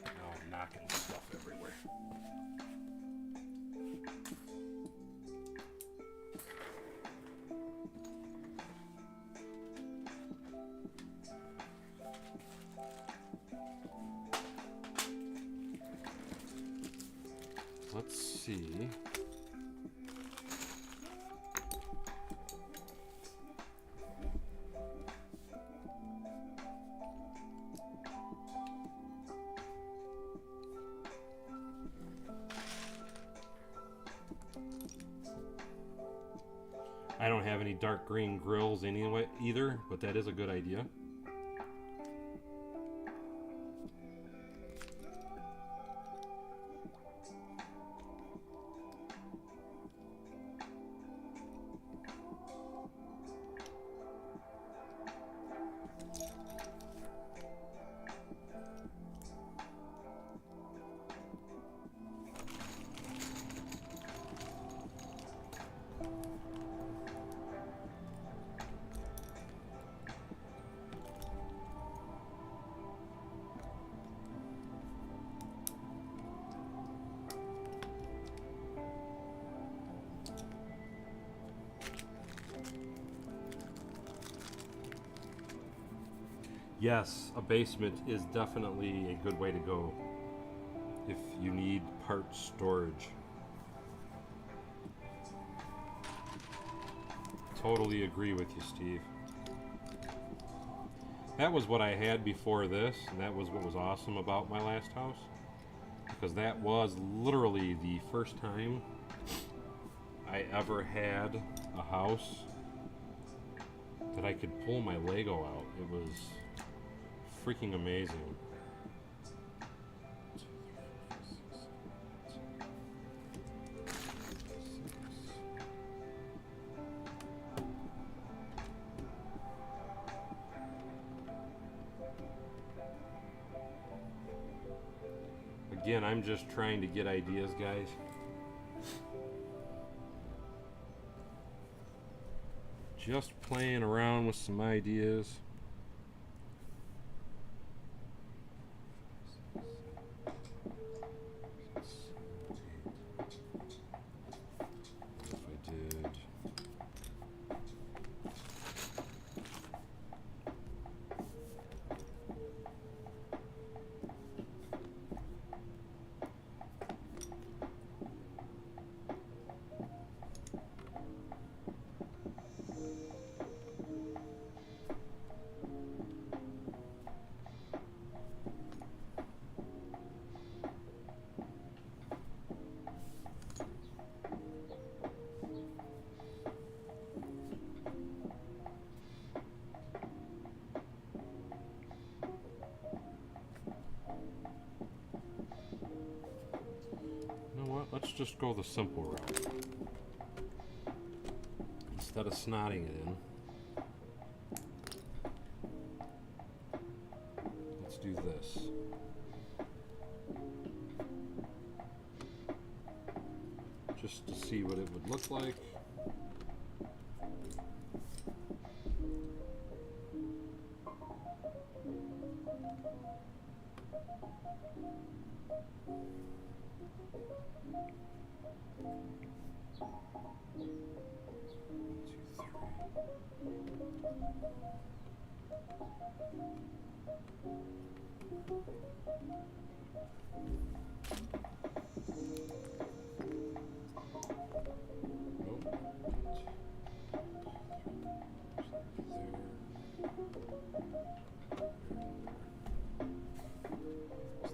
[SPEAKER 1] Now I'm knocking stuff everywhere. Let's see. I don't have any dark green grills anyway either, but that is a good idea. Yes, a basement is definitely a good way to go if you need part storage. Totally agree with you, Steve. That was what I had before this, and that was what was awesome about my last house. Because that was literally the first time I ever had a house that I could pull my Lego out. It was freaking amazing. Again, I'm just trying to get ideas, guys. Just playing around with some ideas. let's just go the simple route. Instead of snotting it in, let's do this. Just to see what it would look like.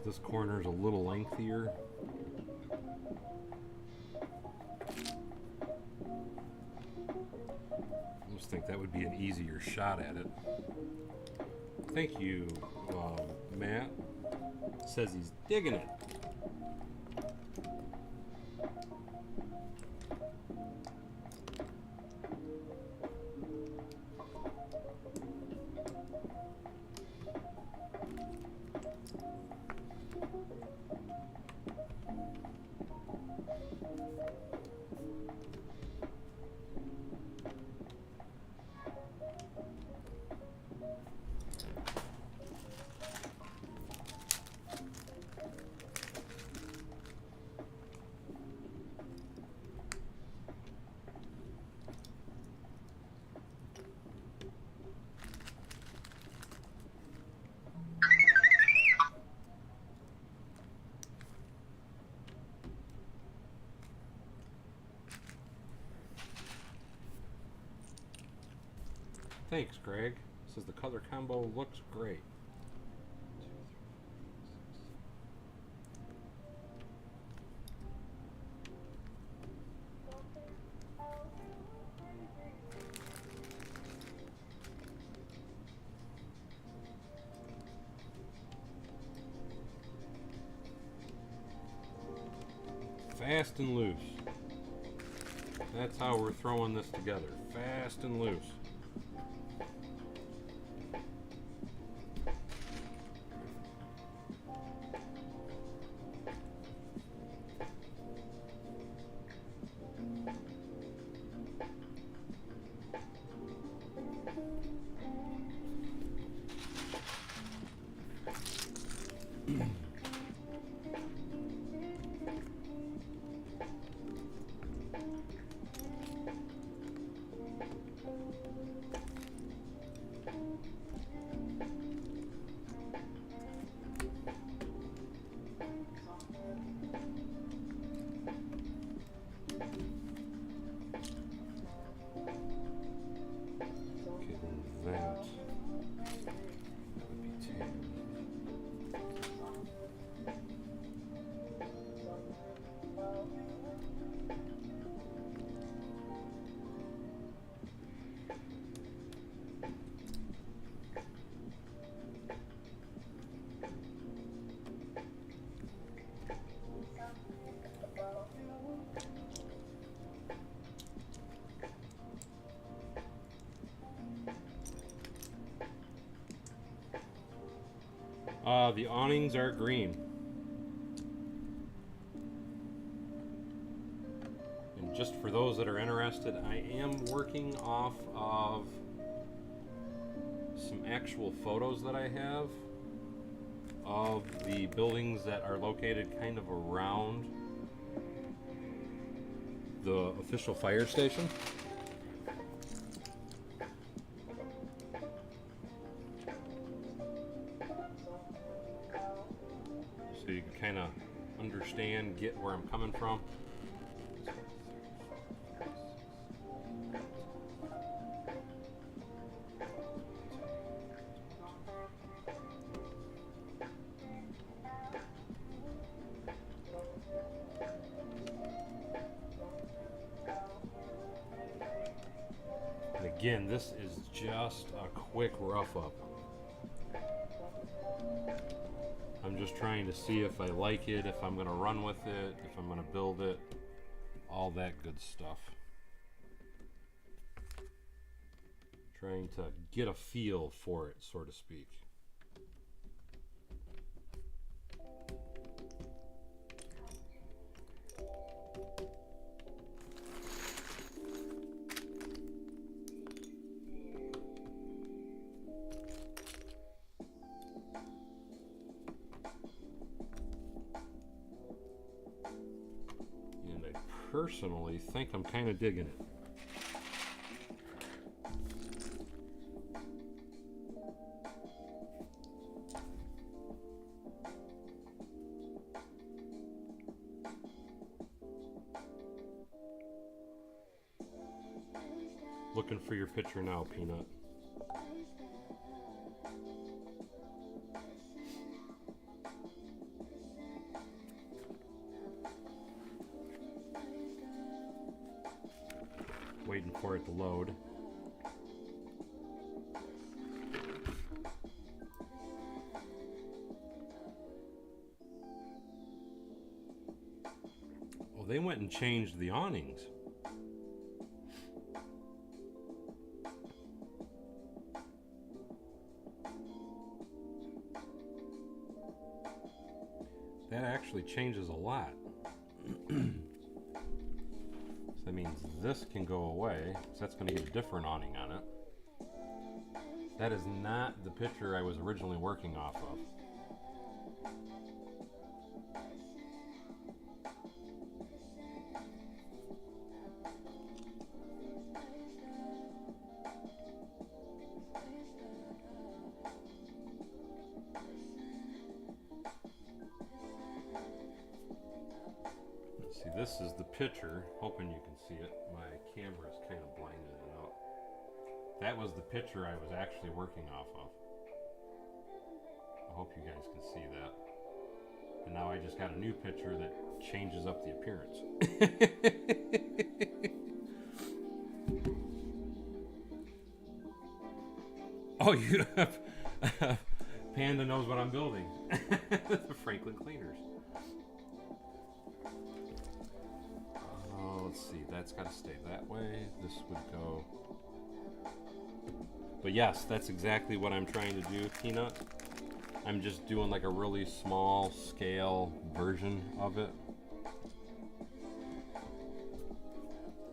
[SPEAKER 1] This corner is a little lengthier. I just think that would be an easier shot at it. Thank you, Matt. Says he's digging it. Thanks, Greg. Says the color combo looks great. Fast and loose. That's how we're throwing this together. Fast and loose. The awnings are green. And just for those that are interested, I am working off of some actual photos that I have of the buildings that are located kind of around the official fire station. So you can kind of understand, get where I'm coming from. And again, this is just a quick rough up. I'm just trying to see if I like it, if I'm going to run with it, if I'm going to build it, all that good stuff. Trying to get a feel for it, so to speak. Personally think I'm kind of digging it. Looking for your picture now, Peanut. Waiting for it to load. Well, they went and changed the awnings. That actually changes a lot. That means this can go away, so that's going to get a different awning on it. That is not the picture I was originally working off of. See, this is the picture. Hoping you can see it. My camera is kind of blinding it out. That was the picture I was actually working off of. I hope you guys can see that. And now I just got a new picture that changes up the appearance. Oh, you have... Panda knows what I'm building. The Franklin Cleaners. Let's see, that's got to stay that way. This would go. But yes, that's exactly what I'm trying to do, Peanut. I'm just doing like a really small scale version of it.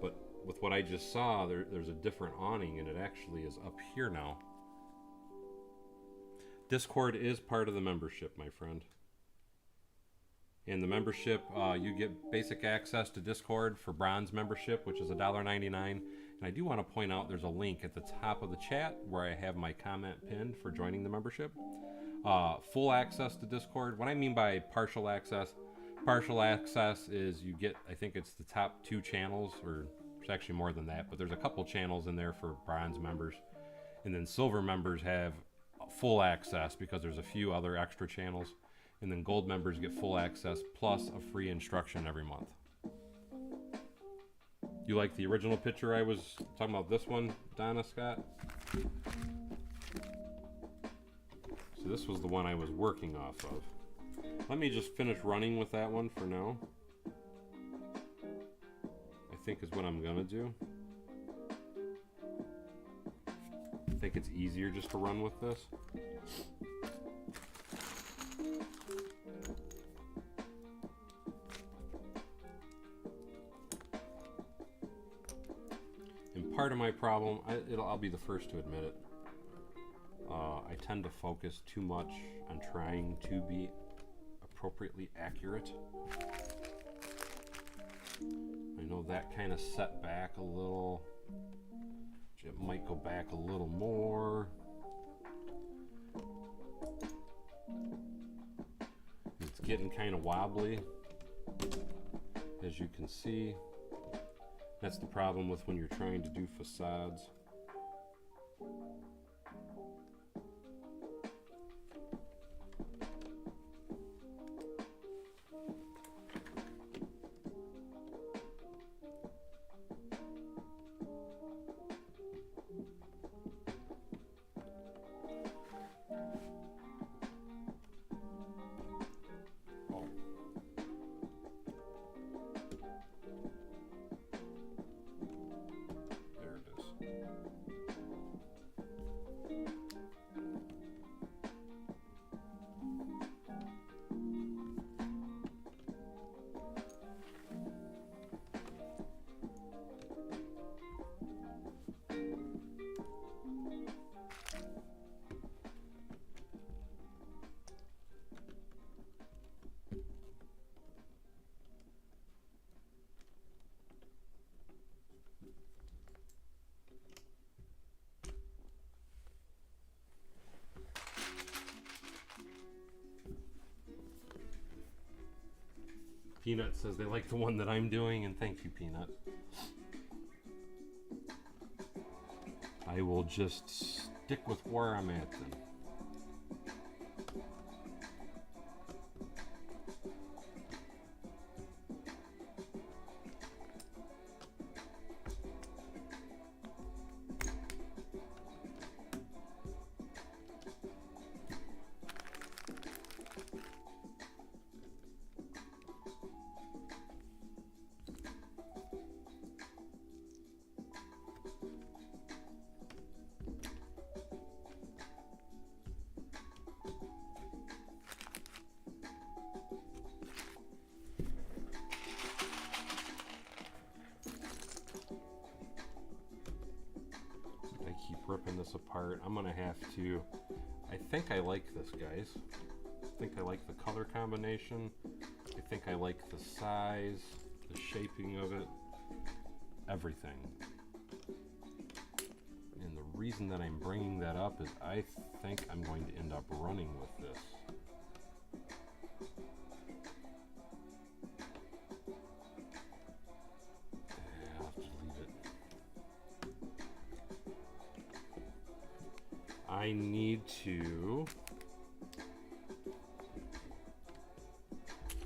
[SPEAKER 1] But with what I just saw, there's a different awning, and it actually is up here now. Discord is part of the membership, my friend. In the membership, you get basic access to Discord for bronze membership, which is $1.99. And I do want to point out there's a link at the top of the chat where I have my comment pinned for joining the membership. Full access to Discord. What I mean by partial access is you get, I think it's the top 2 channels, or it's actually more than that, but there's a couple channels in there for bronze members. And then silver members have full access because there's a few other extra channels. And then gold members get full access plus a free instruction every month. You like the original picture I was talking about, this one, Donna Scott? So this was the one I was working off of. Let me just finish running with that one for now. I think is what I'm gonna do. I think it's easier just to run with this. Part of my problem, I'll be the first to admit it, I tend to focus too much on trying to be appropriately accurate. I know that kind of set back a little. It might go back a little more. It's getting kind of wobbly, as you can see. That's the problem with when you're trying to do facades. Peanut says they like the one that I'm doing, and thank you, Peanut. I will just stick with where I'm at then. Ripping this apart. I'm gonna have to, I think I like this, guys. I think I like the color combination. I think I like the size, the shaping of it, everything. And the reason that I'm bringing that up is I think I'm going to end up running with this. I need to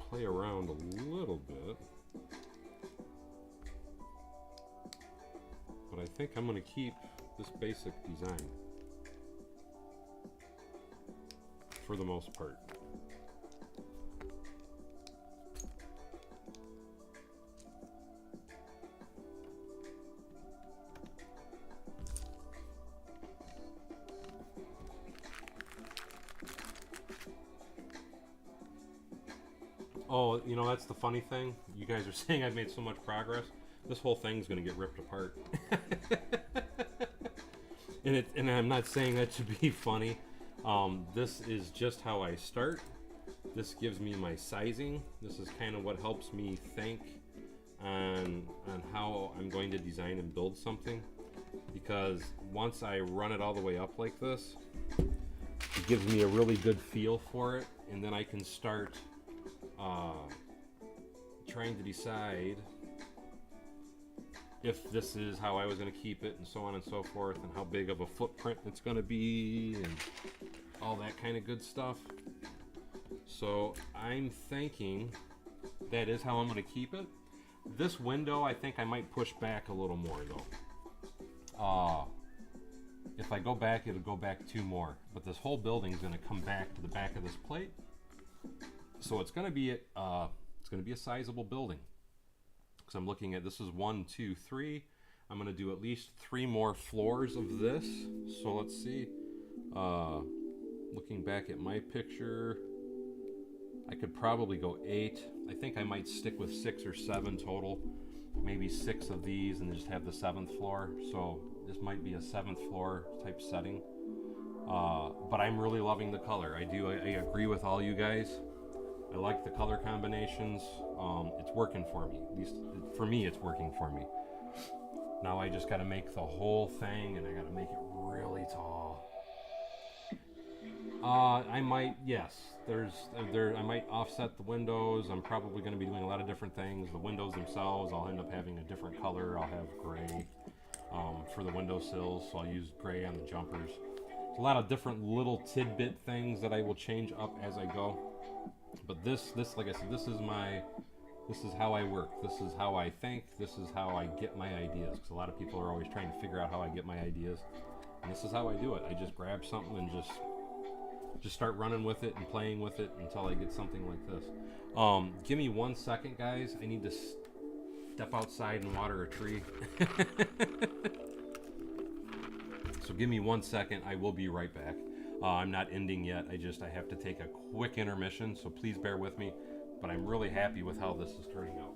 [SPEAKER 1] play around a little bit, but I think I'm going to keep this basic design for the most part. Oh, you know, that's the funny thing. You guys are saying I've made so much progress. This whole thing's going to get ripped apart. And I'm not saying that to be funny. This is just how I start. This gives me my sizing. This is kind of what helps me think on how I'm going to design and build something. Because once I run it all the way up like this, it gives me a really good feel for it. And then I can start trying to decide if this is how I was going to keep it, and so on and so forth, and how big of a footprint it's going to be, and all that kind of good stuff. So I'm thinking that is how I'm going to keep it. This window, I think I might push back a little more though. If I go back, it'll go back 2 more, but this whole building is going to come back to the back of this plate. So it's going to be a sizable building. Because I'm looking at, this is 1, 2, 3. I'm going to do at least 3 more floors of this. So let's see. Looking back at my picture, I could probably go 8. I think I might stick with 6 or 7 total. Maybe 6 of these and just have the 7th floor. So this might be a 7th floor type setting. But I'm really loving the color. I agree with all you guys. I like the color combinations. It's working for me. At least for me, it's working for me. Now I just got to make the whole thing, and I got to make it really tall. I might, yes. I might offset the windows. I'm probably going to be doing a lot of different things. The windows themselves, I'll end up having a different color. I'll have gray for the windowsills, so I'll use gray on the jumpers. There's a lot of different little tidbit things that I will change up as I go. But this, like I said, this is how I work. This is how I think. This is how I get my ideas. Because a lot of people are always trying to figure out how I get my ideas. And this is how I do it. I just grab something and just start running with it and playing with it until I get something like this. Give me 1 second, guys. I need to step outside and water a tree. So give me 1 second. I will be right back. I'm not ending yet. I have to take a quick intermission, so please bear with me. But I'm really happy with how this is turning out.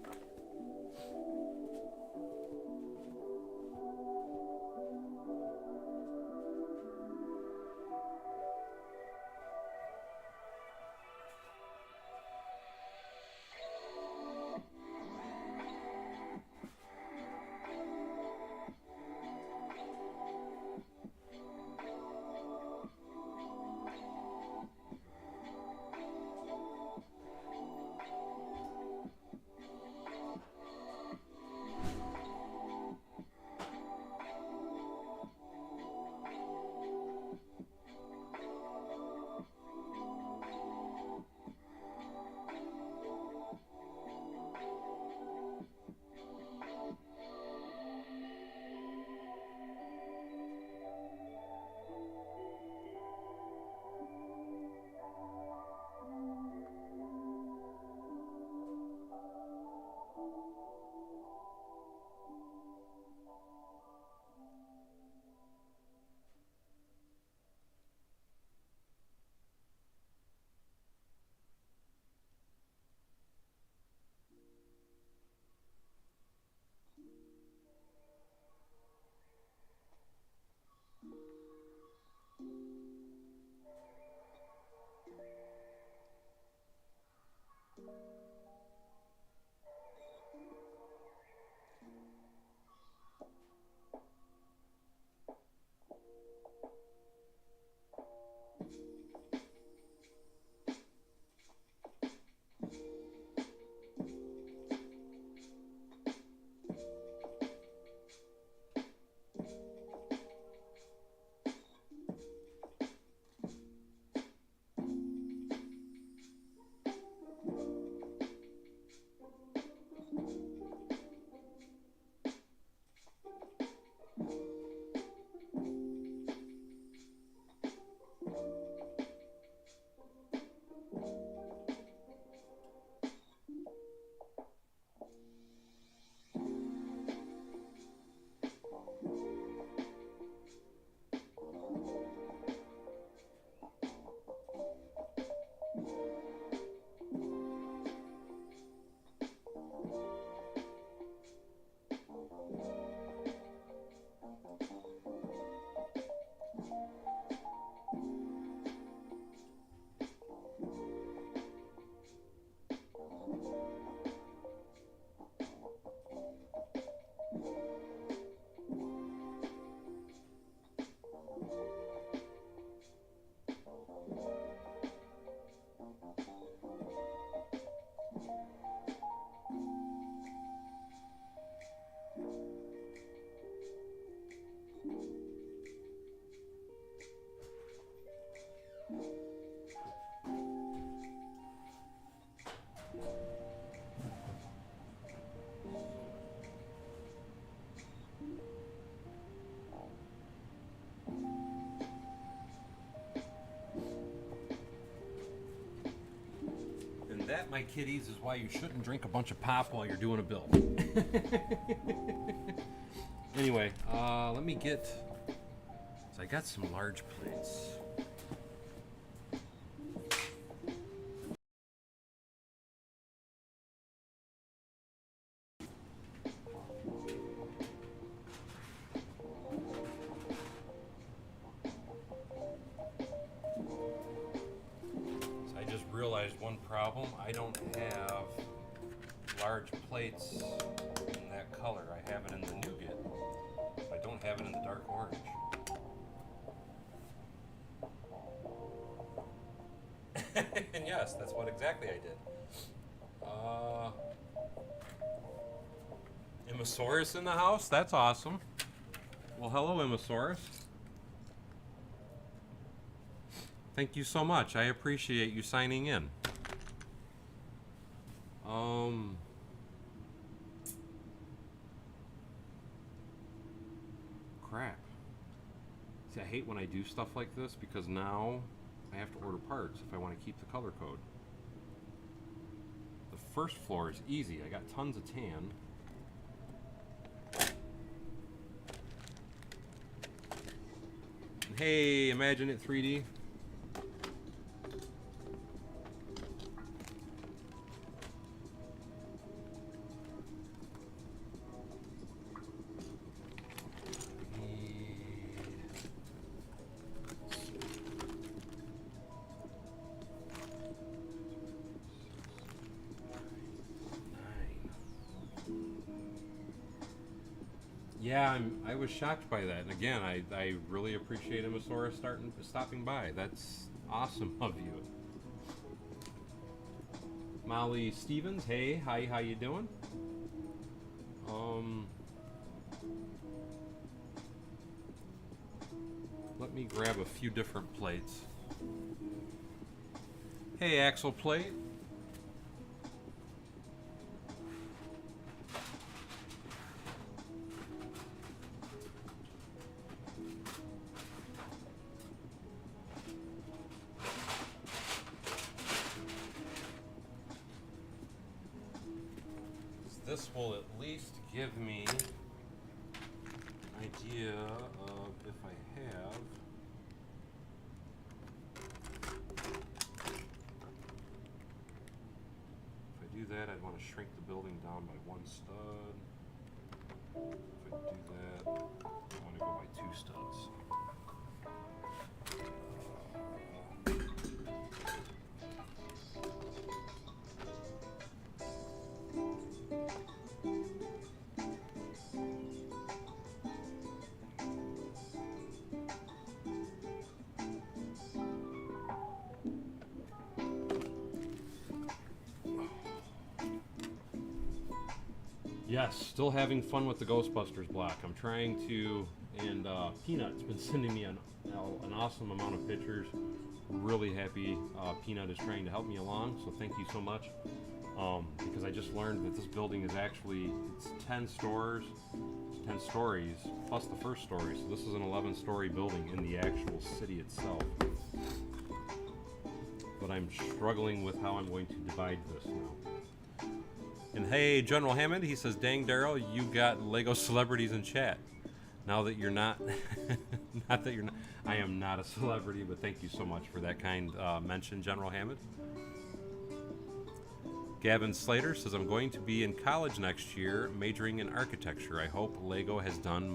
[SPEAKER 1] my kitties is why you shouldn't drink a bunch of pop while you're doing a build. Anyway, let me get... So I got some large plates. Realized one problem. I don't have large plates in that color. I have it in the nougat. I don't have it in the dark orange. And yes, that's what exactly I did. Immosaurus in the house? That's awesome. Well, hello, Immosaurus. Thank you so much. I appreciate you signing in. Crap. See, I hate when I do stuff like this because now I have to order parts if I want to keep the color code. The first floor is easy. I got tons of tan. And hey, Imagine It 3D. Yeah, I was shocked by that. And again, I really appreciate Immosaurus stopping by. That's awesome of you. Molly Stevens, hey, hi, how you doing? Let me grab a few different plates. Hey, Axel Plate. This will at least give me an idea of if I have. If I do that, I'd want to shrink the building down by one stud. If I do that, I want to go by two studs. Yes, still having fun with the Ghostbusters block. I'm trying to, and Peanut's been sending me an awesome amount of pictures. Really happy Peanut is trying to help me along, so thank you so much. Because I just learned that this building is actually, it's 10 stories, plus the first story, so this is an 11-story building in the actual city itself. But I'm struggling with how I'm going to divide this now. And hey, General Hammond, he says, dang, Daryl, you got Lego celebrities in chat. Now that you're not, I am not a celebrity, but thank you so much for that kind mention, General Hammond. Gavin Slater says, I'm going to be in college next year, majoring in architecture. I hope Lego has done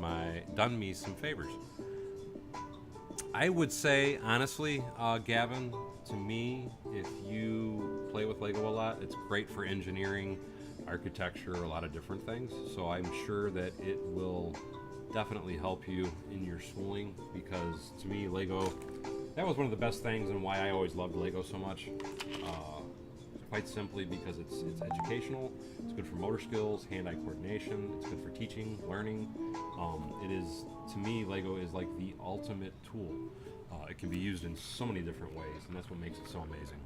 [SPEAKER 1] me some favors. I would say, honestly, Gavin, to me, if you play with Lego a lot, it's great for engineering, architecture, a lot of different things. So I'm sure that it will definitely help you in your schooling, because to me, Lego, that was one of the best things and why I always loved Lego so much. Quite simply because it's educational, it's good for motor skills, hand-eye coordination, it's good for teaching, learning. It is, to me, Lego is like the ultimate tool. It can be used in so many different ways, and that's what makes it so amazing.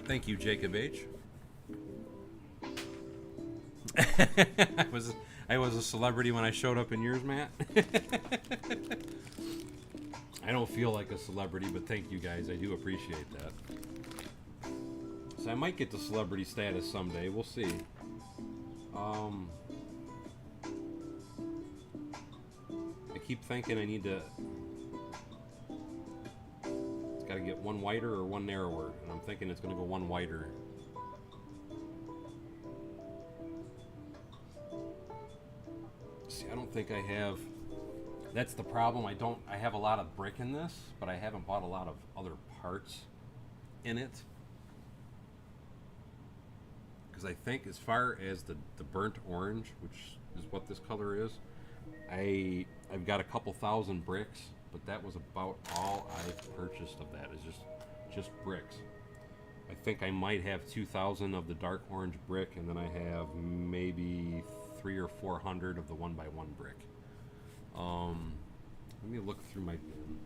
[SPEAKER 1] Thank you, Jacob H. I was a celebrity when I showed up in yours, Matt. I don't feel like a celebrity, but thank you guys. I do appreciate that. So I might get to celebrity status someday. We'll see. I keep thinking I need to... It's got to get one wider or one narrower. And I'm thinking it's going to go one wider. See, I don't think I have... That's the problem. I have a lot of brick in this, but I haven't bought a lot of other parts in it. Because I think as far as the burnt orange, which is what this color is, I've got a couple thousand bricks, but that was about all I've purchased of that, is just bricks. I think I might have 2,000 of the dark orange brick, and then I have maybe 300 or 400 of the 1x1 brick. Let me look through my bin.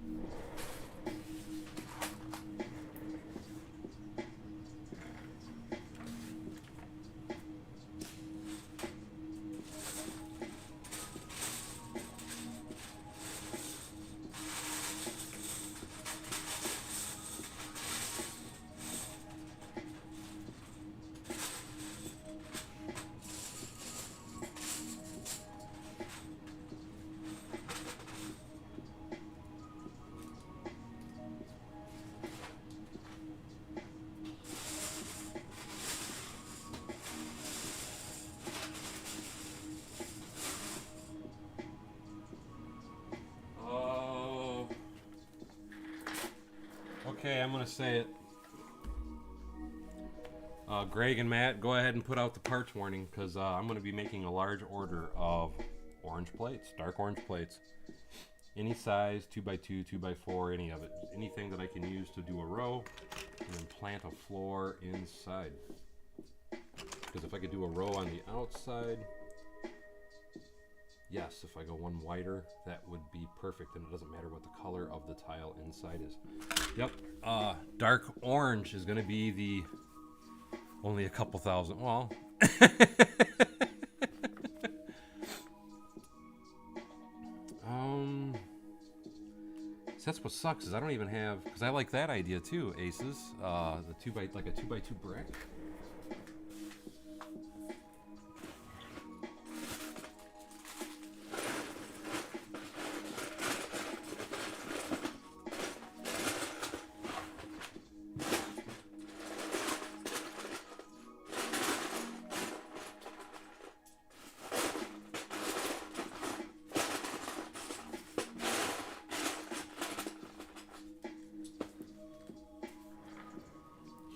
[SPEAKER 1] Okay, I'm going to say it. Greg and Matt, go ahead and put out the parts warning, because I'm going to be making a large order of orange plates, dark orange plates. Any size, 2x2, 2x4, any of it. Anything that I can use to do a row, and then plant a floor inside. Because if I could do a row on the outside, yes, if I go one wider, that would be perfect, and it doesn't matter what the color of the tile inside is. Yep, dark orange is going to be the only a couple thousand. Well, so that's what sucks, is I don't even have, because I like that idea too, Aces. The like a 2x2 brick.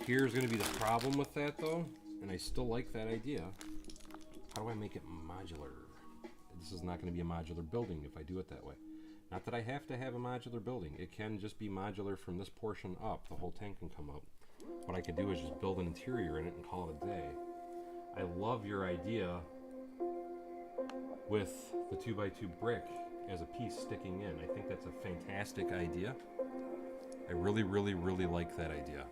[SPEAKER 1] Here's going to be the problem with that, though, and I still like that idea. How do I make it modular? This is not going to be a modular building if I do it that way. Not that I have to have a modular building. It can just be modular from this portion up. The whole tank can come up. What I could do is just build an interior in it and call it a day. I love your idea with the 2x2 brick as a piece sticking in. I think that's a fantastic idea. I really, really, really like that idea.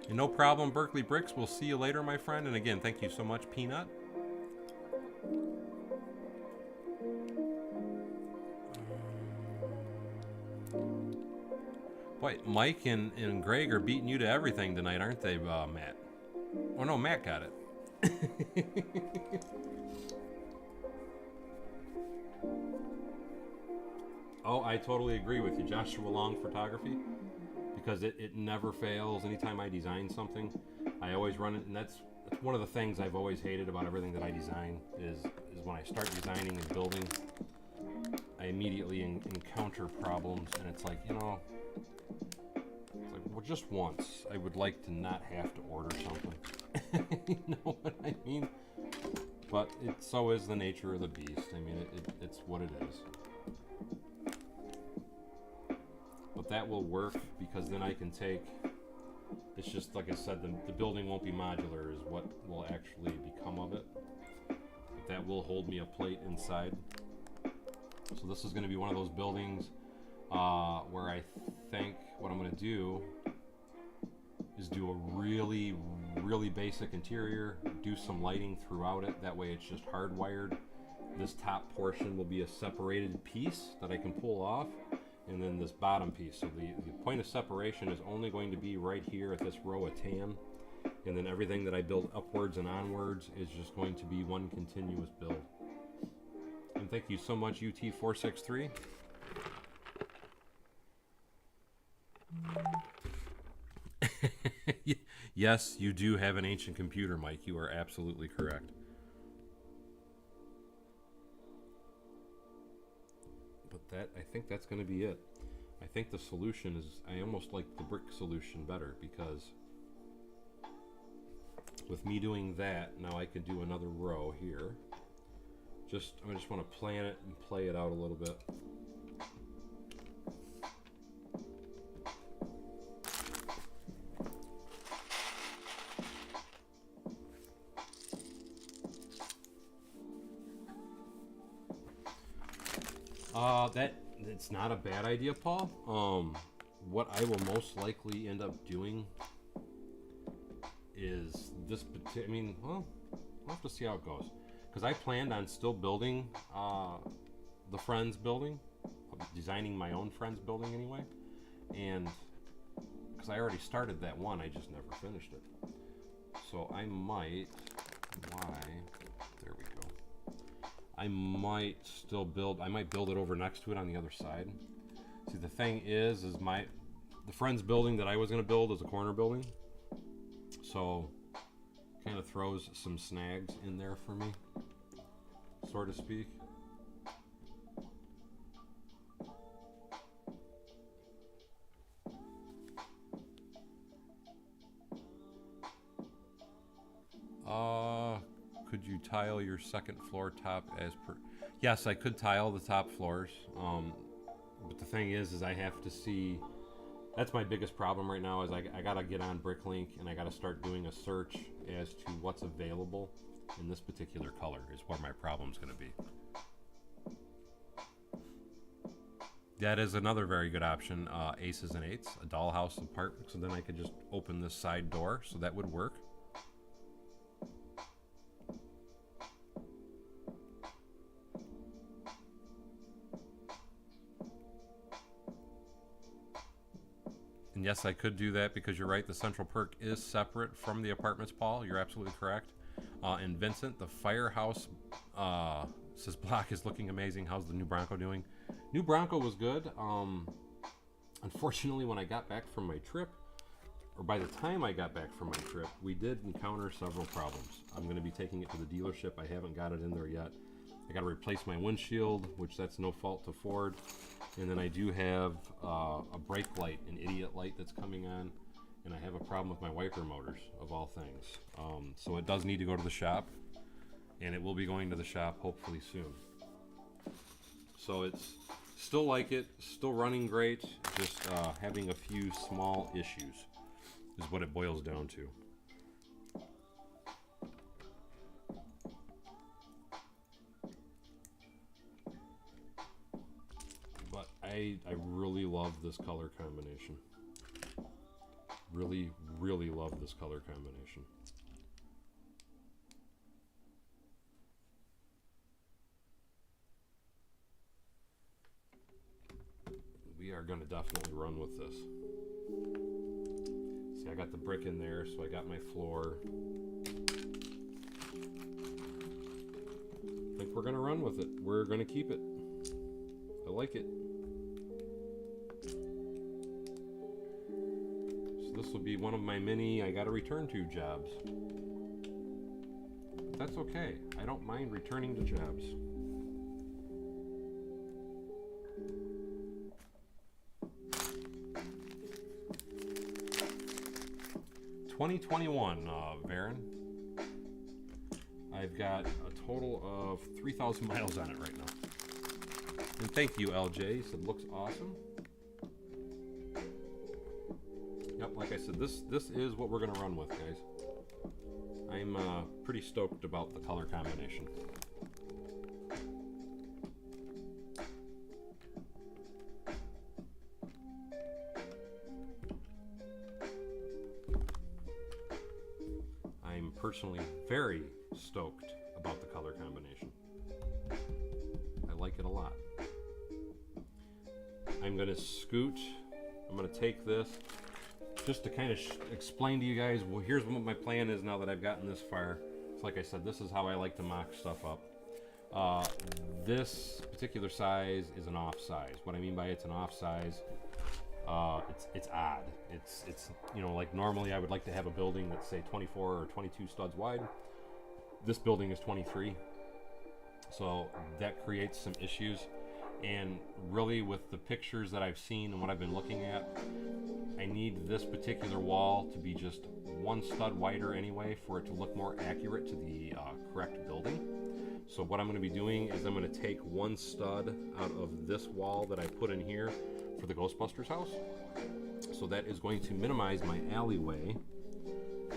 [SPEAKER 1] And no problem, Berkeley Bricks. We'll see you later, my friend. And again, thank you so much, Peanut. Boy, Mike and Greg are beating you to everything tonight, aren't they, Matt? Oh, no, Matt got it. Oh, I totally agree with you. Joshua Long Photography. Because it never fails. Anytime I design something, I always run it, and that's one of the things I've always hated about everything that I design is when I start designing and building, I immediately encounter problems, and it's like, it's like, well, just once, I would like to not have to order something. You know what I mean? But so is the nature of the beast. I mean, it's what it is. But that will work, because then I can take, it's just like I said, the building won't be modular is what will actually become of it. But that will hold me a plate inside. So this is going to be one of those buildings where I think what I'm going to do is do a really, really basic interior, do some lighting throughout it. That way it's just hardwired. This top portion will be a separated piece that I can pull off. and then this bottom piece. So the point of separation is only going to be right here at this row of tan, and then everything that I build upwards and onwards is just going to be one continuous build. And thank you so much, UT463. Yes, you do have an ancient computer, Mike. You are absolutely correct. But I think that's going to be it. I think the solution is, I almost like the brick solution better, because with me doing that, now I can do another row here. I just want to plan it and play it out a little bit. It's not a bad idea, Paul. What I will most likely end up doing is this. I mean, well, we'll have to see how it goes. Because I planned on still building the Friends building, designing my own Friends building anyway, and because I already started that one, I just never finished it. So I might. Why? There we go. I might still build. I might build it over next to it on the other side. See, the thing is the Friends building that I was going to build is a corner building, so kind of throws some snags in there for me, so to speak. Could you tile your second floor top as per? Yes, I could tile the top floors. But the thing is I have to see. That's my biggest problem right now. Is I gotta get on Bricklink and I gotta start doing a search as to what's available in this particular color. Is where my problem's gonna be. That is another very good option. Aces and eights, a dollhouse apartment. So then I could just open this side door. So that would work. And yes, I could do that because you're right. The central perk is separate from the apartments, Paul. You're absolutely correct. And Vincent, the Firehouse says block is looking amazing. How's the new Bronco doing? New Bronco was good. Unfortunately, when I got back from my trip, or by the time I got back from my trip, we did encounter several problems. I'm going to be taking it to the dealership. I haven't got it in there yet. I got to replace my windshield, which that's no fault to Ford. And then I do have a brake light, an idiot light that's coming on, and I have a problem with my wiper motors, of all things. So it does need to go to the shop, and it will be going to the shop hopefully soon. So it's still like it, still running great, just having a few small issues is what it boils down to. I really love this color combination. Really, really love this color combination. We are going to definitely run with this. See, I got the brick in there, so I got my floor. I think we're going to run with it. We're going to keep it. I like it. This will be one of my many I gotta return to jobs. But that's okay. I don't mind returning to jobs. (2021) Varen. I've got a total of 3,000 miles on it right now. And thank you, LJ. He said, looks awesome. Yep, like I said, this is what we're going to run with, guys. I'm pretty stoked about the color combination. I'm personally very stoked about the color combination. I like it a lot. I'm going to scoot. I'm going to take this just to kind of explain to you guys, well, here's what my plan is now that I've gotten this far. So like I said, this is how I like to mock stuff up. This particular size is an off size. What I mean by it's an off size, it's odd. It's you know, like normally I would like to have a building that's say 24 or 22 studs wide. This building is 23, so that creates some issues. And really, with the pictures that I've seen and what I've been looking at, I need this particular wall to be just one stud wider anyway for it to look more accurate to the correct building. So what I'm going to be doing is I'm going to take one stud out of this wall that I put in here for the Ghostbusters house. So that is going to minimize my alleyway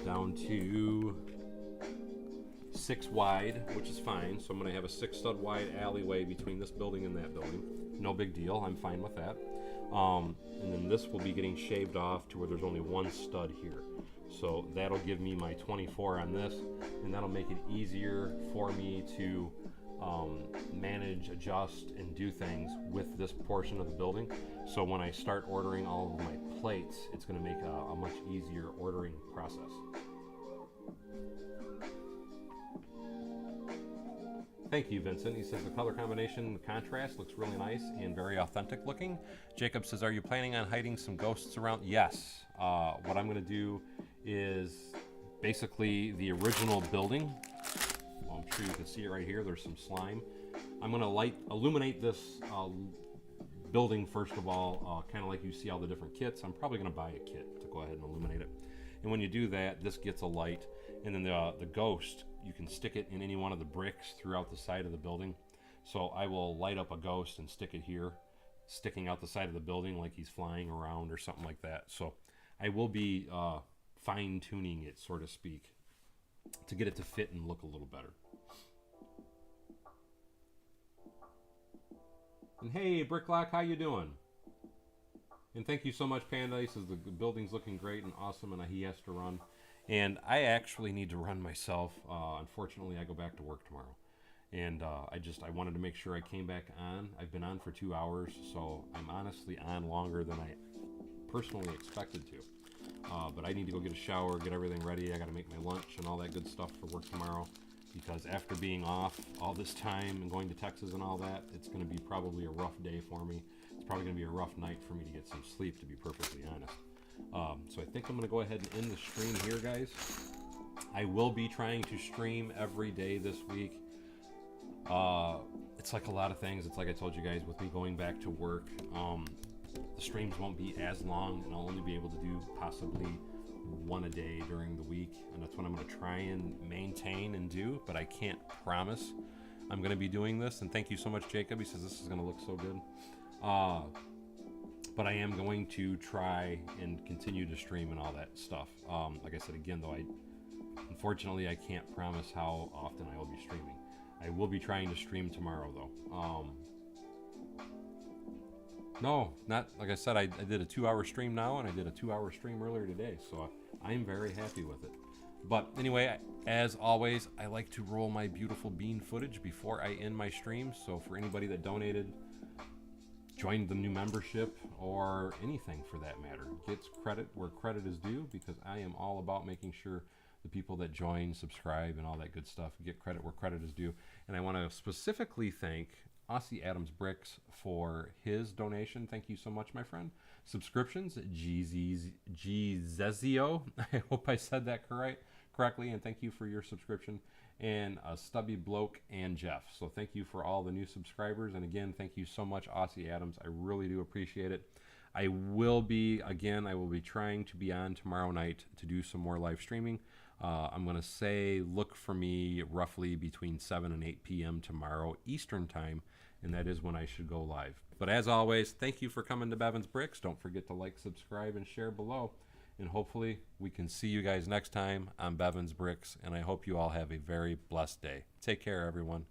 [SPEAKER 1] down to 6 wide, which is fine. So I'm going to have a 6 stud wide alleyway between this building and that building. No big deal. I'm fine with that. And then this will be getting shaved off to where there's only one stud here. So that'll give me my 24 on this, and that'll make it easier for me to manage, adjust, and do things with this portion of the building. So when I start ordering all of my plates, it's going to make a much easier ordering process. Thank you, Vincent. He says the color combination, the contrast looks really nice and very authentic looking. Jacob says, are you planning on hiding some ghosts around? Yes. What I'm going to do is basically the original building. Well, I'm sure you can see it right here. There's some slime. I'm going to illuminate this building first of all, kind of like you see all the different kits. I'm probably going to buy a kit to go ahead and illuminate it. And when you do that, this gets a light, and then the ghost, you can stick it in any one of the bricks throughout the side of the building. So I will light up a ghost and stick it here, sticking out the side of the building like he's flying around or something like that. So I will be fine-tuning it, so to speak, to get it to fit and look a little better. And hey, Bricklock, how you doing? And thank you so much, Panda. He says the building's looking great and awesome, and he has to run. And I actually need to run myself. Unfortunately, I go back to work tomorrow. And I wanted to make sure I came back on. I've been on for 2 hours, so I'm honestly on longer than I personally expected to. But I need to go get a shower, get everything ready. I got to make my lunch and all that good stuff for work tomorrow. Because after being off all this time and going to Texas and all that, it's going to be probably a rough day for me. It's probably going to be a rough night for me to get some sleep, to be perfectly honest. So I think I'm going to go ahead and end the stream here, guys. I will be trying to stream every day this week. It's like a lot of things. It's like I told you guys, with me going back to work, the streams won't be as long, and I'll only be able to do possibly one a day during the week, and that's what I'm going to try and maintain and do, but I can't promise I'm going to be doing this. And thank you so much, Jacob. He says this is going to look so good. But I am going to try and continue to stream and all that stuff. Like I said again, though, unfortunately I can't promise how often I will be streaming. I will be trying to stream tomorrow, though. No, not like I said. I did a 2-hour stream now, and I did a 2-hour stream earlier today, so I'm very happy with it. But anyway, as always, I like to roll my beautiful bean footage before I end my stream. So for anybody that donated, joined the new membership, or anything for that matter, gets credit where credit is due, because I am all about making sure the people that join, subscribe, and all that good stuff get credit where credit is due. And I want to specifically thank Aussie Adams Bricks for his donation. Thank you so much, my friend. Subscriptions, Gzezio. I hope I said that correctly, and thank you for your subscription. And Stubby Bloke and Jeff. So thank you for all the new subscribers. And again, thank you so much, Aussie Adams. I really do appreciate it. I will be trying to be on tomorrow night to do some more live streaming. I'm going to say look for me roughly between 7 and 8 p.m. tomorrow Eastern time, and that is when I should go live. But as always, thank you for coming to Bevan's Bricks. Don't forget to like, subscribe, and share below. And hopefully we can see you guys next time on Bevan's Bricks, and I hope you all have a very blessed day. Take care, everyone.